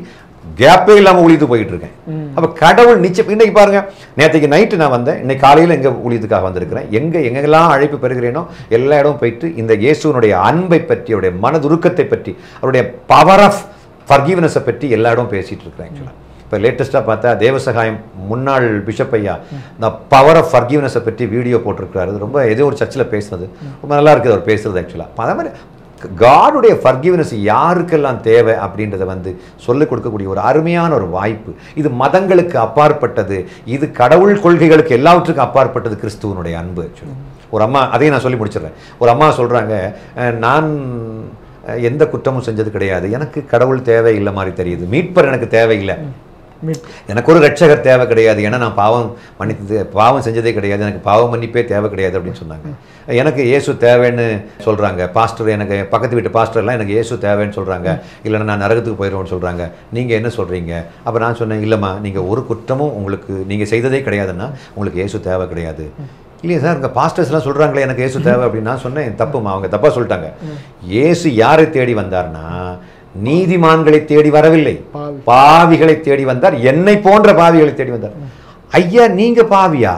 கேப்பே இல்லாமல் ஊழித்து போயிட்டு இருக்கேன் அப்போ கடவுள் நிச்சயம் இன்னைக்கு பாருங்க நேற்றுக்கு நைட்டு நான் வந்தேன் இன்னைக்கு காலையில் எங்கே ஊழியத்துக்காக வந்திருக்கிறேன் எங்கெல்லாம் அழைப்பு பெறுகிறேனோ எல்லா இடமும் போயிட்டு இந்த இயேசுனுடைய அன்பை பற்றி அவருடைய மனதுருக்கத்தை பற்றி அவருடைய பவர் ஆஃப் ஃபர்கிவ்னஸை பற்றி எல்லா இடமும் பேசிட்டு இருக்கிறேன் ஆக்சுவலாக இப்போ லேட்டஸ்ட்டாக பார்த்தா தேவசகாயம் முன்னாள் பிஷப் ஐயா இந்த பவர் ஆஃப் ஃபர்கிவ்னஸை பற்றி வீடியோ போட்டிருக்கிறாரு ரொம்ப ஏதோ ஒரு சர்ச்சில் பேசுனது ரொம்ப நல்லா இருக்குது அவர் பேசுறது ஆக்சுவலாக அதே மாதிரி காடுடைய ஃபர்கிவ்னஸ் யாருக்கெல்லாம் தேவை அப்படின்றத சொல்லிக் கொடுக்கக்கூடிய ஒரு அருமையான ஒரு வாய்ப்பு இது மதங்களுக்கு அப்பாற்பட்டது இது கடவுள் கொள்கைகளுக்கு எல்லாவற்றுக்கும் அப்பாற்பட்டது கிறிஸ்துவனுடைய அன்பு ஆக்சுவலாக ஒரு அம்மா அதையும் நான் சொல்லி முடிச்சிடுறேன் ஒரு அம்மா சொல்கிறாங்க நான் எந்த குற்றமும் செஞ்சது கிடையாது எனக்கு கடவுள் தேவையில்லை மாதிரி தெரியுது மீட்பர் எனக்கு தேவையில்லை எனக்கு ஒரு ரட்சகர் தேவை கிடையாது ஏன்னா நான் பாவம் செஞ்சதே கிடையாது எனக்கு பாவ மன்னிப்பே தேவை கிடையாது அப்படின்னு சொன்னாங்க எனக்கு இயேசு தேவைன்னு சொல்கிறாங்க பாஸ்டர் எனக்கு பக்கத்து வீட்டு பாஸ்டர்லாம் எனக்கு இயேசு தேவைன்னு சொல்கிறாங்க இல்லைன்னா நான் நரகத்துக்கு போயிடுவோன்னு சொல்கிறாங்க நீங்கள் என்ன சொல்கிறீங்க அப்போ நான் சொன்னேன் இல்லைம்மா நீங்கள் ஒரு குற்றமும் உங்களுக்கு நீங்கள் செய்ததே கிடையாதுன்னா உங்களுக்கு இயேசு தேவை கிடையாது இல்லையா சார் இங்கே பாஸ்டர்ஸ்லாம் சொல்கிறாங்களே எனக்கு இயேசு தேவை அப்படின்னு நான் சொன்னேன் தப்புமா அவங்க தப்பாக சொல்லிட்டாங்க இயேசு யாரை தேடி வந்தார்னா நீதிமான்களை தேடி வரவில்லை பாவிகளை தேடி வந்தார் என்னை போன்ற பாவிகளை தேடி வந்தார் ஐயா நீங்க பாவியா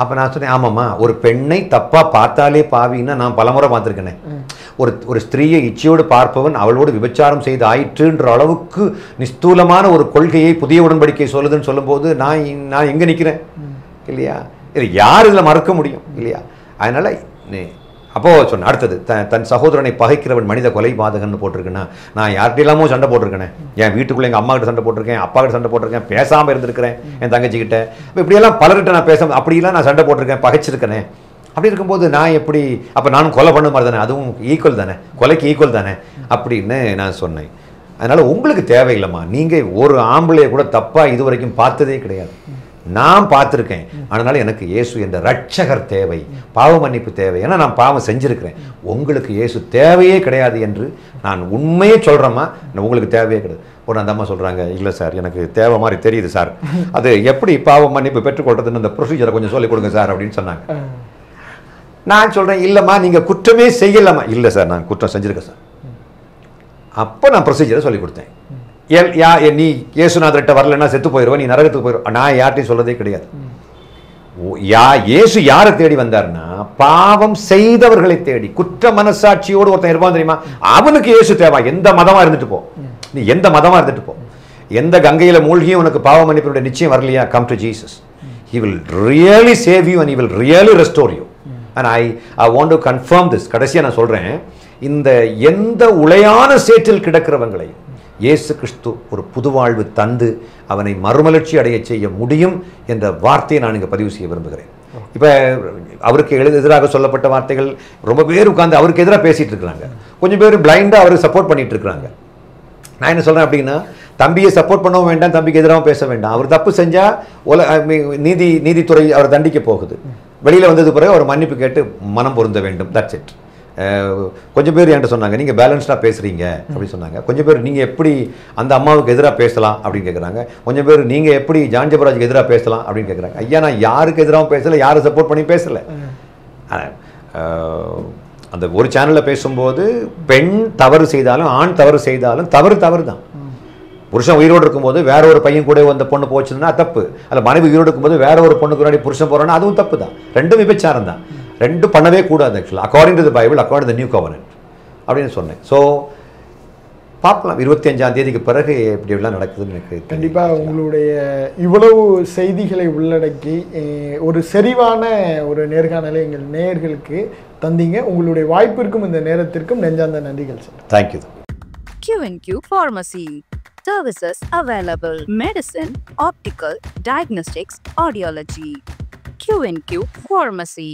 அப்ப நான் சொன்னேன் ஆமாம்மா ஒரு பெண்ணை தப்பா பார்த்தாலே பாவின்னா நான் பலமுறை பார்த்துருக்கேனே ஒரு ஸ்திரீயை இச்சையோடு பார்ப்பவன் அவளோடு விபச்சாரம் செய்து ஆயிற்றுன்ற அளவுக்கு நிஸ்தூலமான ஒரு கொள்கையை புதிய உடன்படிக்கை சொல்லுதுன்னு சொல்லும்போது நான் எங்க நிற்கிறேன் இல்லையா இது யார் இதில் மறுக்க முடியும் இல்லையா அதனால அப்போ சொன்ன அடுத்தது தன் சகோதரனை பகைக்கிறவன் மனித கொலை பாதகன்னு போட்டிருக்கேன்னா நான் யார்கிட்ட இல்லாமோ சண்டை போட்டிருக்கேன் என் வீட்டுக்குள்ளே எங்கள் அம்மா கிட்ட சண்டை போட்டிருக்கேன் அப்பா கிட்ட சண்டை போட்டிருக்கேன் பேசாமல் இருந்திருக்கிறேன் என் தங்கச்சிக்கிட்ட இப்படியெல்லாம் பலர்கிட்ட நான் அப்படியெல்லாம் நான் சண்டை போட்டிருக்கேன் பகைச்சிருக்கேன் அப்படி இருக்கும்போது நான் எப்படி அப்போ நானும் கொலை பண்ண மாதிரி தானே அதுவும் ஈக்குவல் தானே கொலைக்கு ஈக்குவல் தானே அப்படின்னு நான் சொன்னேன் அதனால் உங்களுக்கு தேவையில்லைம்மா நீங்கள் ஒரு ஆம்பளையை கூட தப்பாக இது வரைக்கும் பார்த்ததே கிடையாது நான் பார்த்துருக்கேன் அதனால எனக்கு இயேசு என்ற ரட்சகர் தேவை பாவ மன்னிப்பு தேவை ஏன்னா நான் பாவம் செஞ்சுருக்கிறேன் உங்களுக்கு இயேசு தேவையே கிடையாது என்று நான் உண்மையே சொல்கிறேம்மா உங்களுக்கு தேவையே கிடையாது ஒரு அந்த அம்மா சொல்கிறாங்க இல்லை சார் எனக்கு தேவை மாதிரி தெரியுது சார் அது எப்படி பாவ மன்னிப்பு பெற்றுக்கொள்றதுன்னு அந்த ப்ரொசீஜரை கொஞ்சம் சொல்லிக் கொடுங்க சார் அப்படின்னு சொன்னாங்க நான் சொல்கிறேன் இல்லைம்மா நீங்கள் குற்றமே செய்யலாமா இல்லை சார் நான் குற்றம் செஞ்சுருக்கேன் சார் அப்போ நான் ப்ரொசீஜரை சொல்லிக் கொடுத்தேன் நீ இயேசுநாதர்கிட்ட வரலன்னா செத்து போயிடுவேன் நீ நரகத்துக்கு போயிடுவேன் நான் யார்ட்டையும் சொல்லதே கிடையாது இயேசு யாரை தேடி வந்தார்னா பாவம் செய்தவர்களை தேடி குற்ற மனசாட்சியோடு ஒருத்தன் இருப்பான் தெரியுமா அவனுக்கு இயேசு தேவை எந்த மதமா இருந்துட்டு போ நீ எந்த மதமா இருந்துட்டு போ எந்த கங்கையில மூழ்கியும் உனக்கு பாவ மன்னிப்பினுடைய நிச்சயம் வரலையா come to Jesus he will really save you and he will really restore you and I want to confirm this கடைசியா நான் சொல்றேன் இந்த எந்த உளையான சேற்றில் கிடக்கிறவங்களை இயேசு கிறிஸ்து ஒரு புதுவாழ்வு தந்து அவனை மறுமலர்ச்சி அடைய செய்ய முடியும் என்ற வார்த்தையை நான் இங்கே பதிவு செய்ய விரும்புகிறேன் இப்போ அவருக்கு எதிராக சொல்லப்பட்ட வார்த்தைகள் ரொம்ப பேர் உட்கார்ந்து அவருக்கு எதிராக பேசிட்டு இருக்கிறாங்க கொஞ்சம் பேர் பிளைண்டாக அவருக்கு சப்போர்ட் பண்ணிட்டு இருக்கிறாங்க நான் என்ன சொல்கிறேன் அப்படின்னா தம்பியை சப்போர்ட் பண்ணவும் வேண்டாம் தம்பிக்கு எதிராகவும் பேச வேண்டாம் அவர் தப்பு செஞ்சால் நீதித்துறை அவர் தண்டிக்க போகுது வெளியில் வந்தது பிறகு அவர் மன்னிப்பு கேட்டு மனம் பொருந்த வேண்டும் தட்ஸ் இட் கொஞ்சம் பேர் என்கிட்ட சொன்னாங்க நீங்கள் பேலன்ஸ்டாக பேசுகிறீங்க அப்படின்னு சொன்னாங்க கொஞ்சம் பேர் நீங்கள் எப்படி அந்த அம்மாவுக்கு எதிராக பேசலாம் அப்படின்னு கேட்குறாங்க கொஞ்சம் பேர் நீங்கள் எப்படி ஜான் ஜெபராஜுக்கு எதிராக பேசலாம் அப்படின்னு கேட்குறாங்க ஐயா நான் யாருக்கு எதிராகவும் பேசலை யாரை சப்போர்ட் பண்ணி பேசலை அந்த ஒரு சேனலில் பேசும்போது பெண் தவறு செய்தாலும் ஆண் தவறு செய்தாலும் தவறு தான் புருஷன் உயிரோடு இருக்கும்போது வேற ஒரு பையன் கூட அந்த பொண்ணு போச்சுன்னா தப்பு அல்ல மனைவி உயிரோடு இருக்கும்போது வேற ஒரு பொண்ணுக்கு முன்னாடி புருஷன் போகிறான்னா அதுவும் தப்பு தான் ரெண்டும் விபச்சாரம் தான் ரெண்டும் பண்ணவே கூடாது ஆக்சுவலாக according to the Bible according to the new கவர்னன்ட் அப்படின்னு சொன்னேன் ஸோ பார்க்கலாம் 25ஆம் தேதிக்கு பிறகு எப்படி எல்லாம் நடக்குதுன்னு எனக்கு தெரியும். கண்டிப்பா உங்களுடைய இவ்வளவு செய்திகளை உள்ளடக்கி ஒரு செறிவான ஒரு நேர்காணலை எங்கள் நேயர்களுக்கு தந்தீங்க. உங்களுடைய வாய்ப்பிற்கும் இந்த நேரத்திற்கும் நெஞ்சார்ந்த நன்றிகள் sir. Thank you. Q&Q Pharmacy. Services available: medicine, optical, diagnostics, audiology. Q&Q Pharmacy.